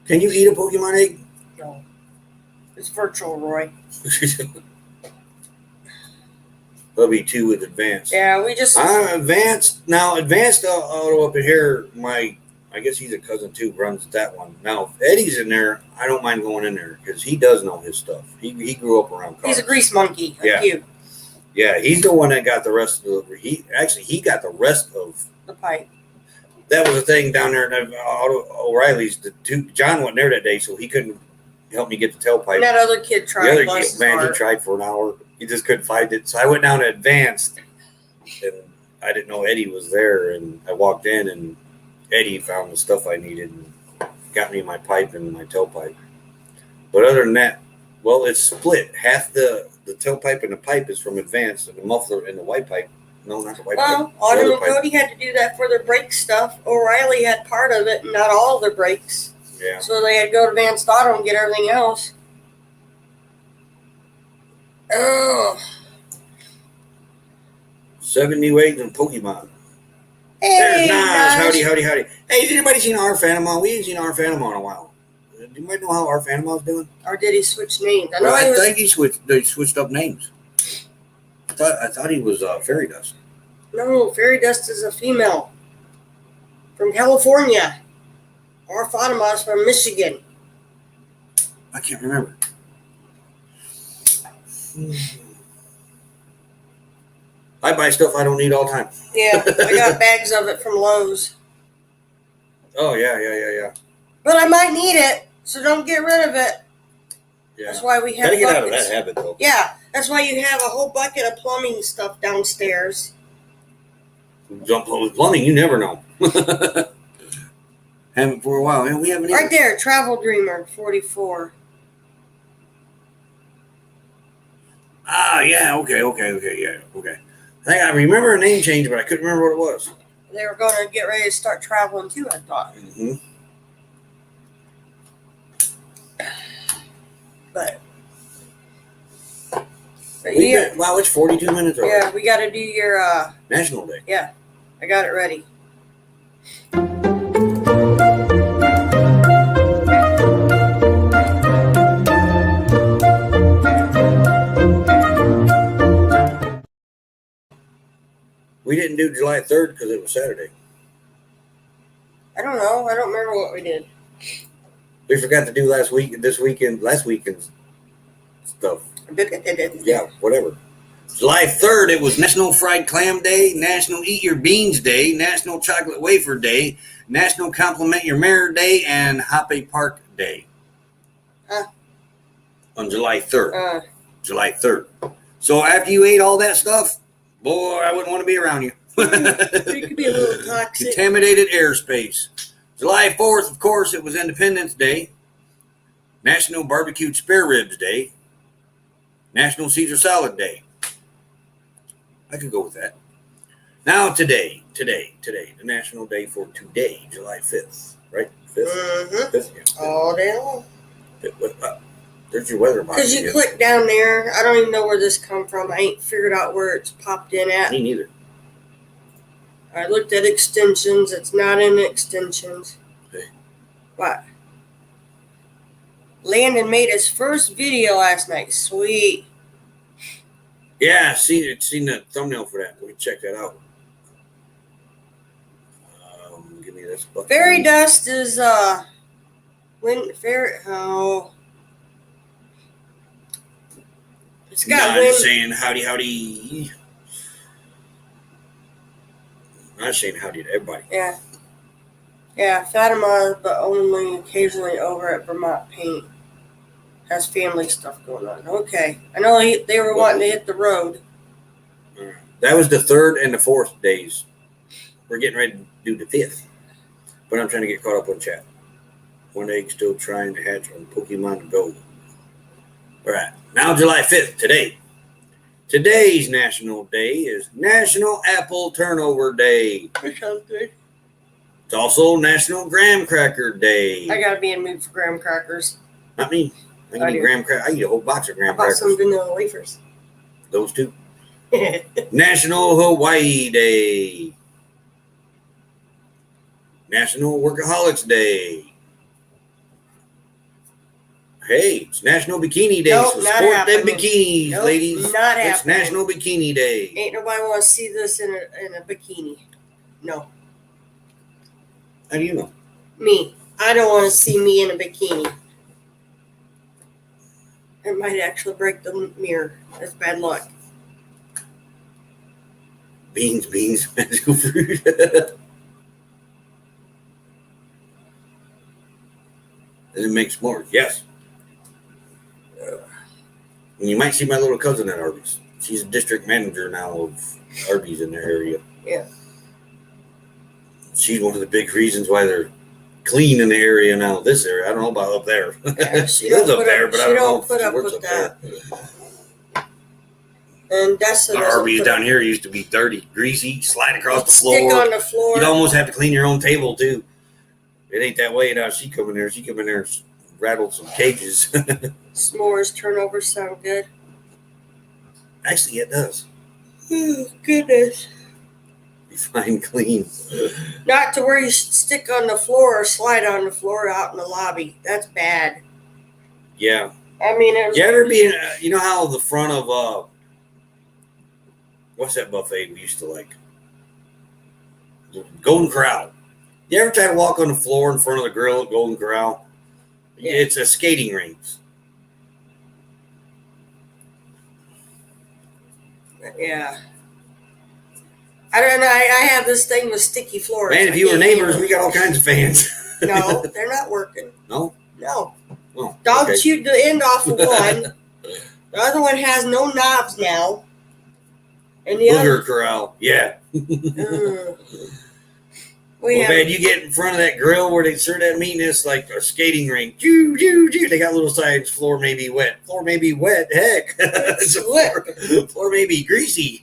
Can you eat a Pokemon egg? No. It's virtual, Roy. Hubby 2 with advanced. Yeah, we just... Advanced auto up in here, I guess he's a cousin too, runs that one. Now, if Eddie's in there, I don't mind going in there because he does know his stuff. He grew up around cars. He's a grease monkey, like you. Yeah, he's the one that got the rest of the... He got the rest of The pipe. That was a thing down there at O'Reilly's. John wasn't there that day, so he couldn't help me get the tailpipe. And that other kid tried. The other kid, man, he tried for an hour. He just couldn't find it. So I went down to Advanced, and I didn't know Eddie was there. And I walked in, and Eddie found the stuff I needed and got me my pipe and my tailpipe. But other than that, well, it's split. Half the tailpipe and the pipe is from Advanced, and the muffler and the white pipe. No, not the white pipe. Well, Autumn and Cody had to do that for their brake stuff. O'Reilly had part of it, and not all of their brakes. Yeah. So they had to go to Advanced Auto and get everything else. Oh. 70 waves and Pokemon. Hey, There's Nas. guys. Howdy. Hey, has anybody seen our Phantom? We ain't seen our Phantom in a while. Do you might know how our Phantom's doing? Or did he switch names? I think they switched up names. I thought he was Fairy Dust. No, Fairy Dust is a female from California. Our Fatima's from Michigan. I can't remember. I buy stuff I don't need all the time. Yeah, I got bags of it from Lowe's. Oh, yeah. But I might need it, so don't get rid of it. Yeah. That's why we have Gotta get buckets. out of that habit, though. Yeah, that's why you have a whole bucket of plumbing stuff downstairs. Jump with plumbing, you never know. Haven't for a while. Man, we haven't Right there, Travel Dreamer 44. Ah, yeah, okay, yeah, okay. I think I remember a name change, but I couldn't remember what it was. They were going to get ready to start traveling too, I thought. Mm-hmm. But yeah, Wow, it's 42 minutes already. yeah, we got to do your National Day. yeah. I got it ready. We didn't do July 3rd because it was Saturday. I don't know. I don't remember what we did. We forgot to do last weekend's stuff. Yeah, whatever. July 3rd, it was National Fried Clam Day, National Eat Your Beans Day, National Chocolate Wafer Day, National Compliment Your Mayor Day, and Happy Park Day. On July 3rd. July 3rd. So after you ate all that stuff, boy, I wouldn't want to be around you. It could be a little toxic. Contaminated airspace. July 4th, of course, it was Independence Day, National Barbecued Spare Ribs Day, National Caesar Salad Day. I could go with that. Now today, the national day for today, July 5th, right? 5th? Mm-hmm. 5th? Yeah, 5th. All day long. There's your weather box. Because you click down there. I don't even know where this come from. I ain't figured out where it's popped in at. Me neither. I looked at extensions. It's not in extensions. Okay. What? Landon made his first video last night. Sweet. Yeah, seen the thumbnail for that. We can check that out. Give me this book. Fairy dust is oh. It's got Not saying howdy. Not saying howdy to everybody. Yeah. Yeah, Fatima, but only occasionally over at Vermont Paint. Has family stuff going on. Okay. I know they were wanting to hit the road. That was the 3rd and the 4th days. We're getting ready to do the 5th. But I'm trying to get caught up on chat. One egg still trying to hatch on Pokemon Go. All right. Now July 5th, today. Today's national day is National Apple Turnover Day. That sounds good. It's also National Graham Cracker Day. I gotta be in the mood for graham crackers. Not me. I can eat graham crackers. I eat a whole box of I graham bought crackers. some vanilla wafers. Those two. National Hawaii Day. National Workaholics Day. Hey, it's National Bikini Day. Nope, so not sport happening. them bikinis, Nope, ladies. not It's happening. National Bikini Day. Ain't nobody want to see this in a bikini. No. How do you know? Me. I don't want to see me in a bikini. It might actually break the mirror. That's bad luck. Beans, magical fruit. And then make s'mores. Yes. And you might see my little cousin at Arby's. She's a district manager now of Arby's in their area. Yeah. She's one of the big reasons why they're clean in the area now. This area, I don't know about up there. Yeah, She lives up there, but I don't know if put she up works with up that. there. And that's Our Arby's down here used to be dirty, greasy, slide across the floor. Stick on the floor. You'd almost have to clean your own table too. It ain't that way now. She come in there and rattled some cages. S'mores turnovers sound good. Actually, it does. Oh, goodness. Be fine, clean. Not to where you stick on the floor or slide on the floor out in the lobby. That's bad. Yeah. I mean, it was. You ever be in, you know how the front of, what's that buffet we used to like? Golden Corral. You ever try to walk on the floor in front of the grill at Golden Corral? Yeah. It's a skating rink. Yeah. I don't know. I have this thing with sticky floors. Man, if you were neighbors, we got all kinds of fans. No, they're not working. No? No. Oh, Dog okay. chewed the end off of one. The other one has no knobs now. And the Booger other. Corral. Yeah. We Well, have. man, you get in front of that grill where they serve that meat, and it's like a skating rink. Choo, choo, choo. They got little signs. Floor may be wet. Floor may be wet. Heck. It's Floor may be greasy.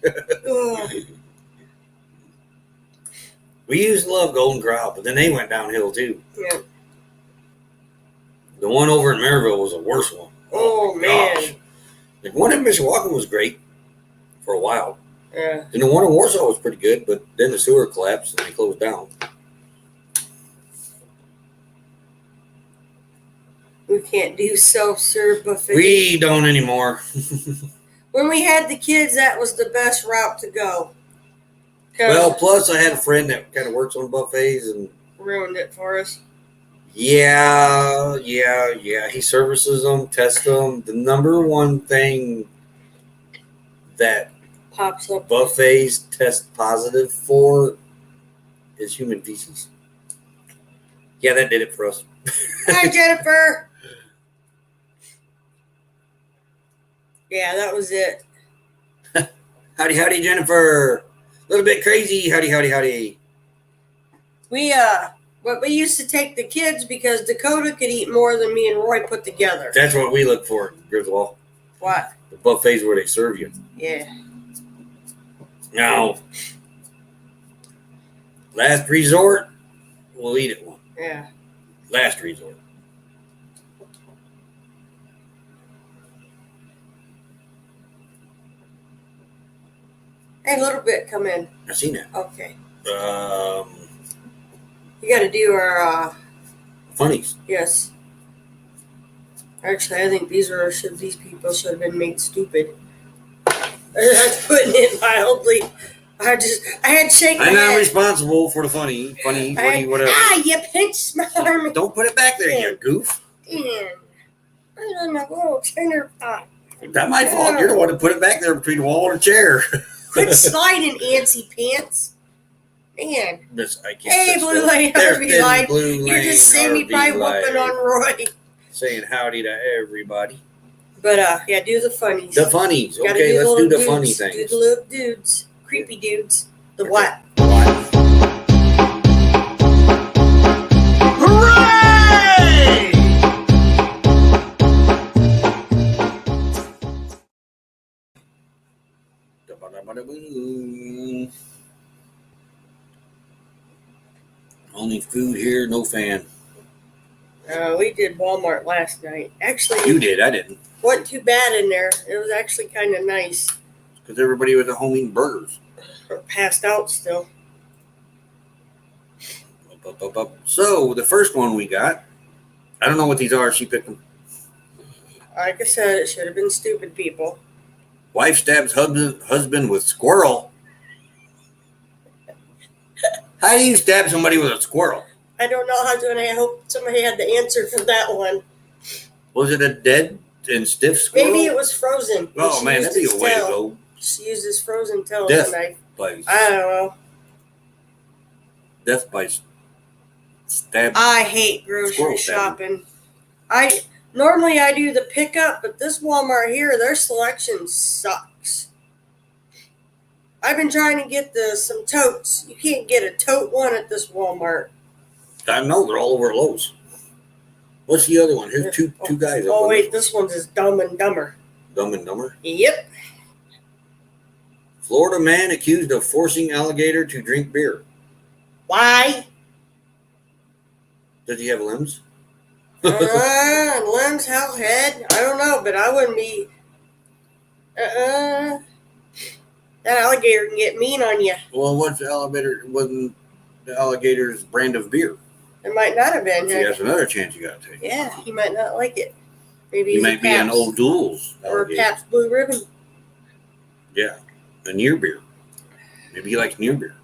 We used to love Golden Corral, but then they went downhill too. Yeah. The one over in Maryville was the worst one. Oh, man. The one in Mishawaka was great for a while. Yeah. And the one in Warsaw was pretty good, but then the sewer collapsed and they closed down. We can't do self-serve buffet. We don't anymore. When we had the kids, that was the best route to go. Well, plus I had a friend that kind of works on buffets and Ruined it for us. yeah. He services them, tests them. The number one thing that Pops up. buffets test positive for is human feces. Yeah, that did it for us. Hi, Jennifer. Yeah, that was it. Howdy, Jennifer. A little bit crazy. Howdy. But we used to take the kids because Dakota could eat more than me and Roy put together. That's what we look for, Griswold. What? The buffets where they serve you. Yeah. Now, last resort, we'll eat at one. Yeah. Last resort. Hey, a little bit, come in. I seen that. Okay. You got to do our, funnies. yes. Actually, I think these people should have been made stupid. That's putting it mildly. I had to shake my I'm not head. responsible for the funny, whatever. You pinched my arm. Don't put it back there, you goof. Damn. I don't know. Oh, turn pot. That's my fault. You're the one that put it back there between the wall and the chair. Quit sliding, antsy pants. Man. I can't Hey, sit Blue still. Lane, There's RV thin Line. Blue You're Lane, just seeing me RV probably whooping Line. on Roy. Saying howdy to everybody. But, yeah, do the funnies. The funnies. Gotta Okay, let's do little the dudes. funny Do things. the little dudes. Creepy dudes. The what? Hooray! Only food here, no fan. We did Walmart last night. Actually, You did, I didn't. wasn't too bad in there. It was actually kind of nice. Because everybody was at home eating burgers. Or passed out still. So, the first one we got, I don't know what these are. She picked them. Like I said, it should have been stupid people. Wife stabs husband with squirrel. How do you stab somebody with a squirrel? I don't know how to, and I hope somebody had the answer for that one. Was it a dead and stiff squirrel? Maybe it was frozen. Oh, She man, used that'd be his a way to tail. go. She used his frozen tail Death. as a knife. By I don't know. death by stab. I hate grocery Squirrel stabbing. shopping. Normally I do the pickup, but this Walmart here, their selection sucks. I've been trying to get some totes. You can't get a tote one at this Walmart. I know, they're all over Lowe's. What's the other one? Here's two guys. Oh, wait, this one's is Dumb and Dumber. Dumb and Dumber? Yep. Florida man accused of forcing alligator to drink beer. Why? Does he have limbs? Limbs, how head? I don't know, but I wouldn't be. That alligator can get mean on you. Well, what's the alligator? Wasn't the alligator's brand of beer? It might not have been. See, that's another chance you got to take. Yeah, he might not like it. Maybe He he's might be an Old Duels or a alligator. Pabst Blue Ribbon. Yeah, a near beer. Maybe he likes near beer.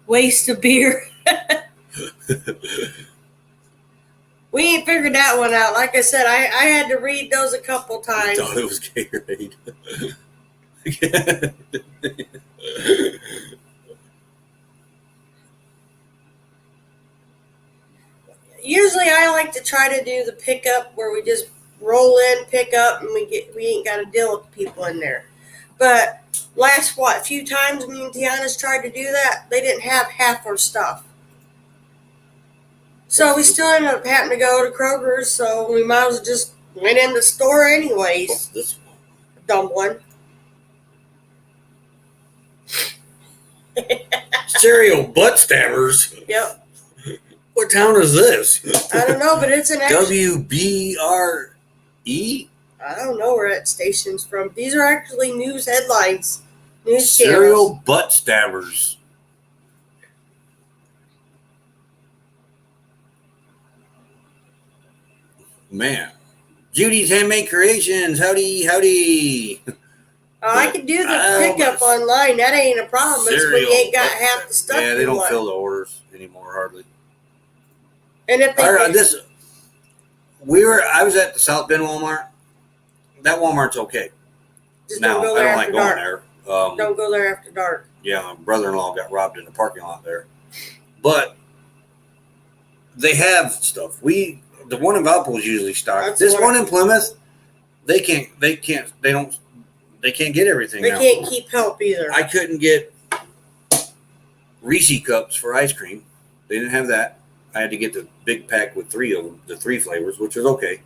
Waste of beer. We ain't figured that one out. Like I said, I had to read those a couple I times. thought it was Gatorade. Usually I like to try to do the pickup where we just roll in, pick up, and we ain't got to deal with the people in there. But few times me and Tiana's tried to do that, they didn't have half our stuff. So we still ended up having to go to Kroger's, so we might as well just went in the store anyways. What's this one? Dumb one. Cereal butt stabbers. Yep. What town is this? I don't know, but it's an WBRE? I don't know where that station's from. These are actually news headlines. News Cereal channels. butt stabbers. Man. Judy's Handmade Creations. Howdy. I could do the pickup online. That ain't a problem. It's when you ain't got half the stuff. Yeah, they you don't want. fill the orders anymore hardly. And if they I was at the South Bend Walmart. That Walmart's okay. just Now, don't go I there don't like after going dark. there. Don't go there after dark. Yeah, my brother-in-law got robbed in the parking lot there. But they have stuff. The one in Valpo is usually stocked. That's This what one in Plymouth, they can't get everything They now. can't keep help either. I couldn't get Reese cups for ice cream. They didn't have that. I had to get the big pack with 3 of them, the 3 flavors, which was okay.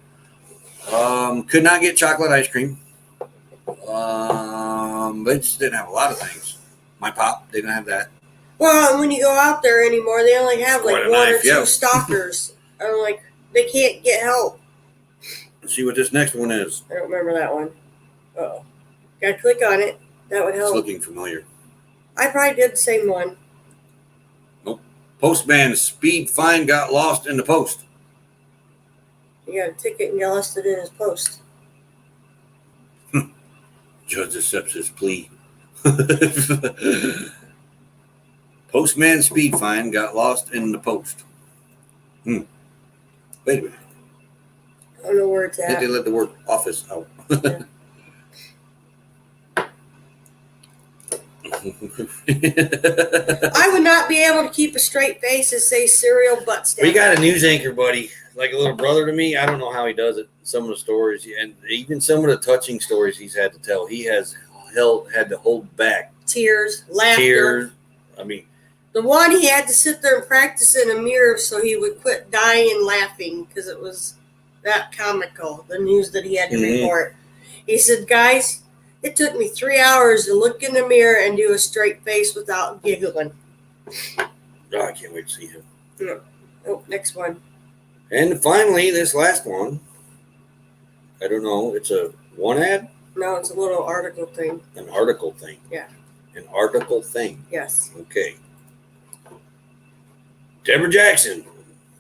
Could not get chocolate ice cream. They just didn't have a lot of things. My pop, they didn't have that. Well, and when you go out there anymore, they only have like Quite a one or knife, two yeah. stalkers. I'm like, they can't get help. Let's see what this next one is. I don't remember that one. Uh-oh. Gotta click on it. That would It's help. looking familiar. I probably did the same one. Postman's speed fine got lost in the post. You got a ticket and you lost it in his post. Judge accepts his plea. Postman's speed fine got lost in the post. Wait a minute. I don't know where it's I think at. they let the word office out. Yeah. I would not be able to keep a straight face and say cereal butt stab. We got a news anchor buddy, like a little brother to me. I don't know how he does it. Some of the stories, and even some of the touching stories he's had to tell. He has had to hold back Tears, laughter. tears. I mean, The one he had to sit there and practice in a mirror so he would quit dying and laughing because it was that comical, the news that he had to report. He said, guys, it took me 3 hours to look in the mirror and do a straight face without giggling. oh, I can't wait to see him. Oh, next one. And finally, this last one. I don't know. It's a one ad? No, it's a little article thing. An article thing. Yeah. An article thing. Yes. Okay. Deborah Jackson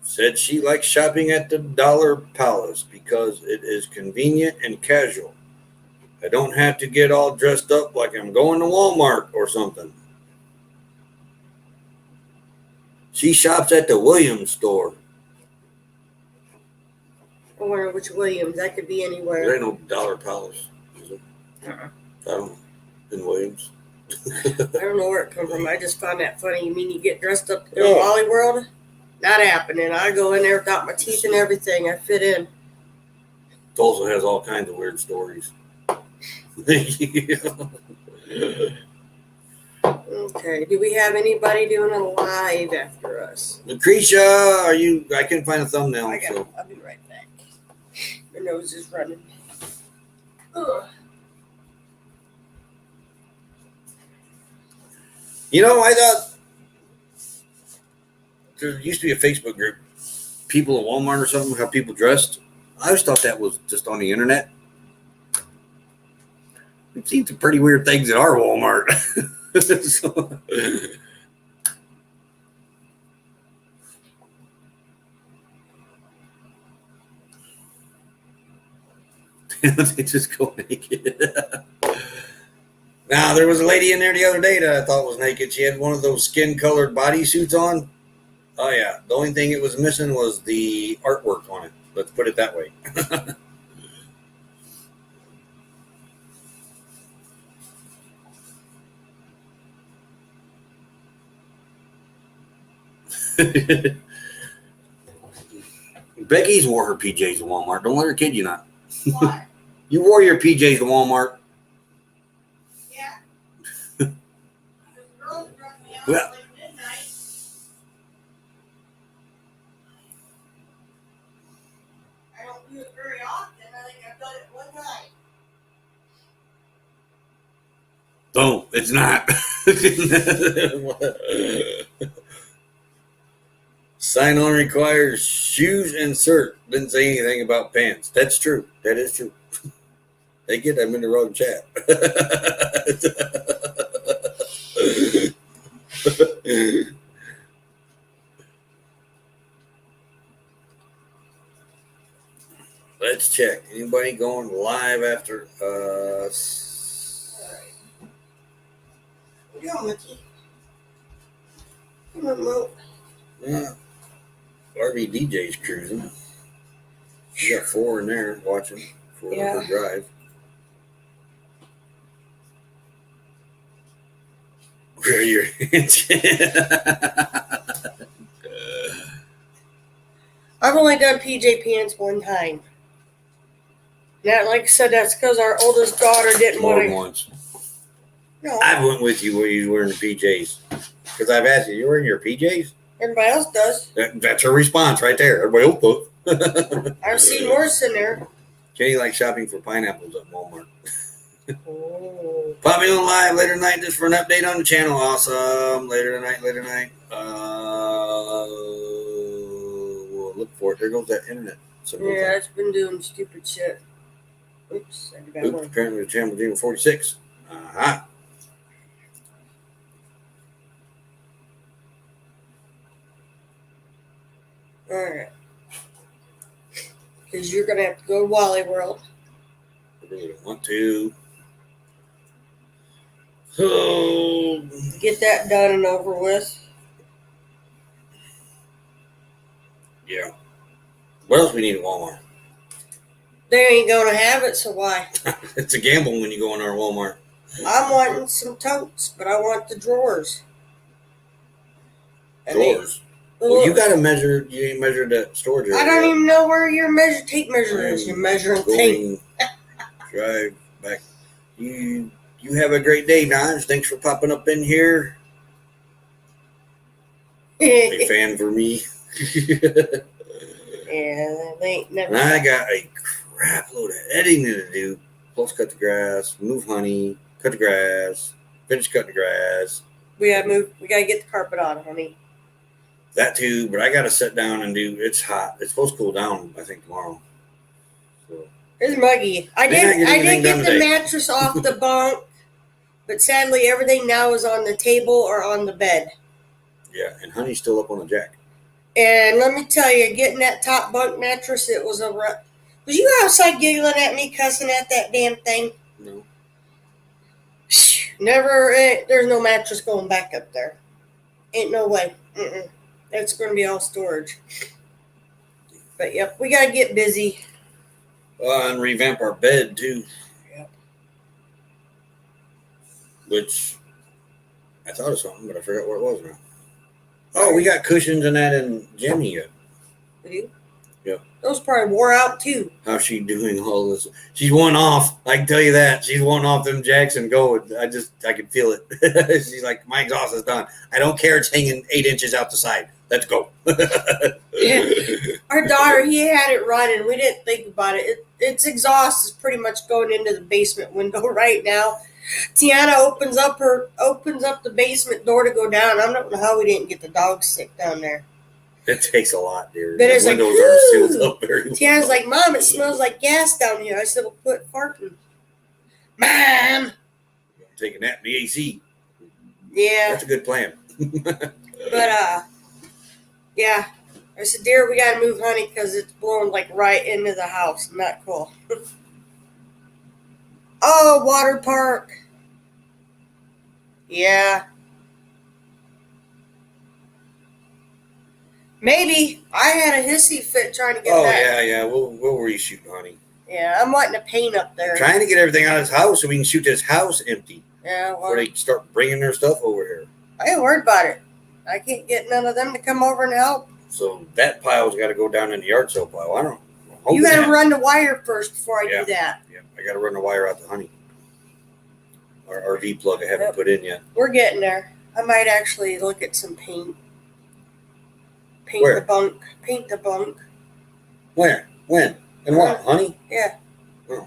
said she likes shopping at the Dollar Palace because it is convenient and casual. I don't have to get all dressed up like I'm going to Walmart or something. She shops at the Williams store. I wonder which Williams. That could be There anywhere. ain't no Dollar Palace, is it? I don't know. In Williams. I don't know where it come from. I just found that funny. You mean you get dressed up to go Oh. to Wally World? Not happening. I go in there, got my teeth and everything. I fit in. Tulsa has all kinds of weird stories. Okay. Do we have anybody doing a live after us? Lucretia, are you? I couldn't find a thumbnail. I'll be right back. My nose is running. Ugh. You know, I thought there used to be a Facebook group, people at Walmart or something, how people dressed. I always thought that was just on the internet. We've seen some pretty weird things at our Walmart. So, they just go naked. Now, there was a lady in there the other day that I thought was naked. She had one of those skin-colored bodysuits on. Oh, yeah. The only thing it was missing was the artwork on it. Let's put it that way. Becky's wore her PJs to Walmart. Don't let her kid you not. Why? You wore your PJs to Walmart. Yeah. Well, I don't do it very often. I think I've done it one time. no, it's not. Sign on requires shoes and cert. Didn't say anything about pants. That's true. That is true. They get them in the wrong chat. Let's check. Anybody going live after us? Come on, Mickey. Come on, Mo. Yeah. RV DJ's cruising. You got 4 in there watching. 4 Yeah. per drive. Where are your hands? I've only done PJ pants one time. That, like I said, that's because our oldest daughter didn't More want than to. once. No, I went with you where you were wearing the PJs. Because I've asked you, you wearing your PJs? everybody else does. That's her response right there. Everybody else does. I've seen worse in there. Jenny likes shopping for pineapples at Walmart. Oh. Pop me on live later tonight just for an update on the channel. Awesome. Later tonight. We'll look for it. There goes that internet. Yeah, it's been doing stupid shit. Oops, I did that Oops, one. apparently the channel is even 46. Uh-huh. Alright. Because you're going to have to go to Wally World. I really don't want to. So, Get that done and over with. yeah. What else we need at Walmart? They ain't going to have it, so why? It's a gamble when you go in our Walmart. I'm wanting some totes, but I want the drawers. And Drawers. Well, you got to measure. You ain't measured that storage area. I don't even know where your tape measure is. You're measuring tape. Drive back. You have a great day, Nige. Thanks for popping up in here. A fan for me. Yeah, they ain't never. And I got a crap load of editing to do. Plus, cut the grass, move honey, cut the grass, finish cutting the grass. We gotta move. We gotta get the carpet on, honey. That too, but I got to sit down and do. It's hot. It's supposed to cool down, I think, tomorrow. So. It's muggy. I did get the mattress off the bunk, but sadly everything now is on the table or on the bed. Yeah, and honey's still up on the jack. And let me tell you, getting that top bunk mattress, it was a. Was you outside giggling at me, cussing at that damn thing? No. Never. There's no mattress going back up there. Ain't no way. It's going to be all storage. But yep, we got to get busy. And revamp our bed too. Yep. Which I thought of something, but I forgot what it was now. Oh, we got cushions and that in Jimmy yet. We do? Yep. Those probably wore out too. How's she doing all this? She's one off. I can tell you that. She's one off them Jackson Go. I can feel it. She's like, my exhaust is done. I don't care. It's hanging 8 inches out the side. Let's go. Yeah. Our daughter, he had it running. We didn't think about it. Its exhaust is pretty much going into the basement window right now. Tiana opens up the basement door to go down. I don't know how we didn't get the dog sick down there. It takes a lot, dear. But it's windows like, aren't sealed up very well. Tiana's like, Mom, it smells like gas down here. I said, well, quit farting. Mom! I'm taking that in the AC. Yeah. That's a good plan. But, yeah. I said, dear, we got to move, honey, because it's blowing, like, right into the house. Not cool. Oh, water park. Yeah. Maybe. I had a hissy fit trying to get that. Yeah. We'll reshoot, honey. Yeah, I'm wanting to paint up there. Trying to get everything out of his house so we can shoot this house empty. Yeah, well, Before they start bringing their stuff over here. I ain't worried about it. I can't get none of them to come over and help. So that pile's got to go down in the yard sale pile. I don't know. You got to run the wire first before I do that. Yeah, I got to run the wire out to honey. Our RV plug I haven't put in yet. We're getting there. I might actually look at some paint. Paint Where? the bunk. Paint the bunk. Where? When? And what? Honey? Yeah. Oh.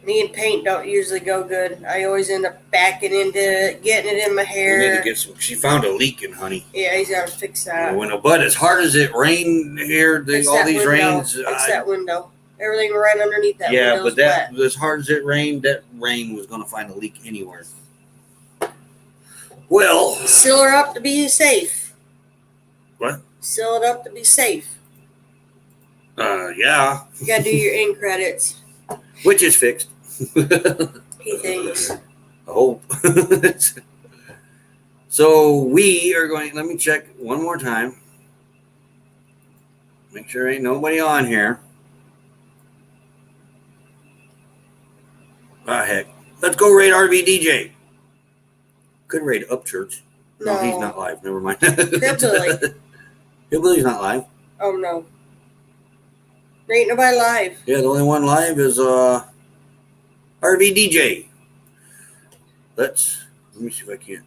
Me and paint don't usually go good. I always end up backing into it, getting it in my We need hair. to get some. She found a leak in honey. Yeah, he's got to fix that. But as hard as it rained here, Fix all that these window. rains. Fix that window. Everything right underneath that Yeah, window's but that wet. as hard as it rained, that rain was going to find a leak anywhere. Well, Seal her up to be safe. What? Seal it up to be safe. yeah, You got to do your end credits. which is fixed. He thinks. I hope. So we are going. Let me check one more time. Make sure ain't nobody on here. Ah, heck. Let's go raid RV DJ. Could raid Upchurch. No, he's not live. Never mind. Hillbilly. Hillbilly's not live. Oh, no. There ain't nobody live. Yeah, the only one live is RV DJ. Let me see if I can.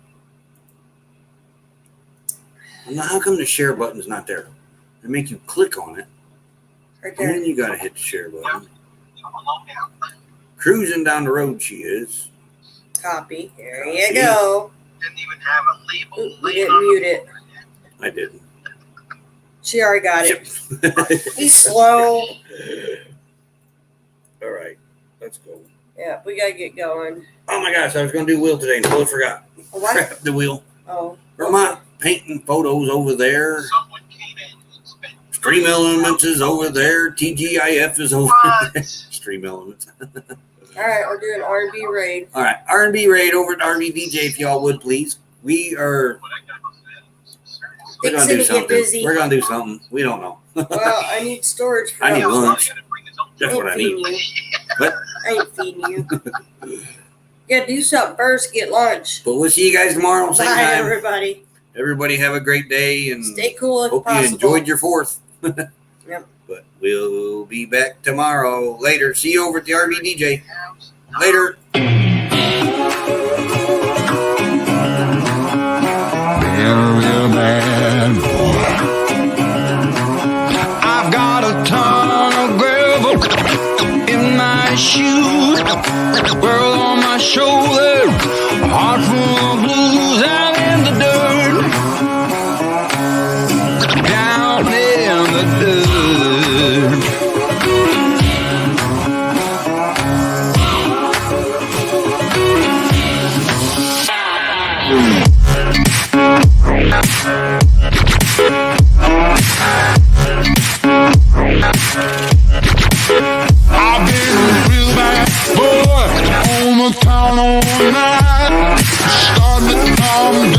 Now, how come the share button's not there? They make you click on it. Right And there. then you gotta hit the share button. Cruising down the road she is. Copy. There you go. Didn't even have a label. Ooh, we didn't mute it. I didn't. She already got it. He's slow. All right, let's go. Yeah, we gotta get going. Oh my gosh, I was gonna do wheel today and totally forgot. What? Crap, the wheel. Oh. Or my painting photos over there. Someone came in and spent Stream Elements is over there. TGIF is over What? there. Stream Elements. All right, we're doing R&B raid. All right, R&B raid over at RV DJ, if y'all would please. We are. what I got was that. We're gonna Fixing do to get something. busy. We're gonna do something. We don't know. Well, I need storage for I need that. lunch. Gotta bring his own That's what I feeding need. you. What? I ain't feeding you. You gotta do something first, get lunch. But we'll see you guys tomorrow, same Bye, time. everybody. Everybody have a great day and Stay cool if hope possible. you enjoyed your 4th. Yep. But we'll be back tomorrow. Later. See you over at the RV DJ. Later. Real bad boy. I've got a ton of gravel in my shoes, world on my shoulder, a heart full of blues out in the dirt, down in the dirt. I've been a real bad boy on the town all night. Starting to calm down.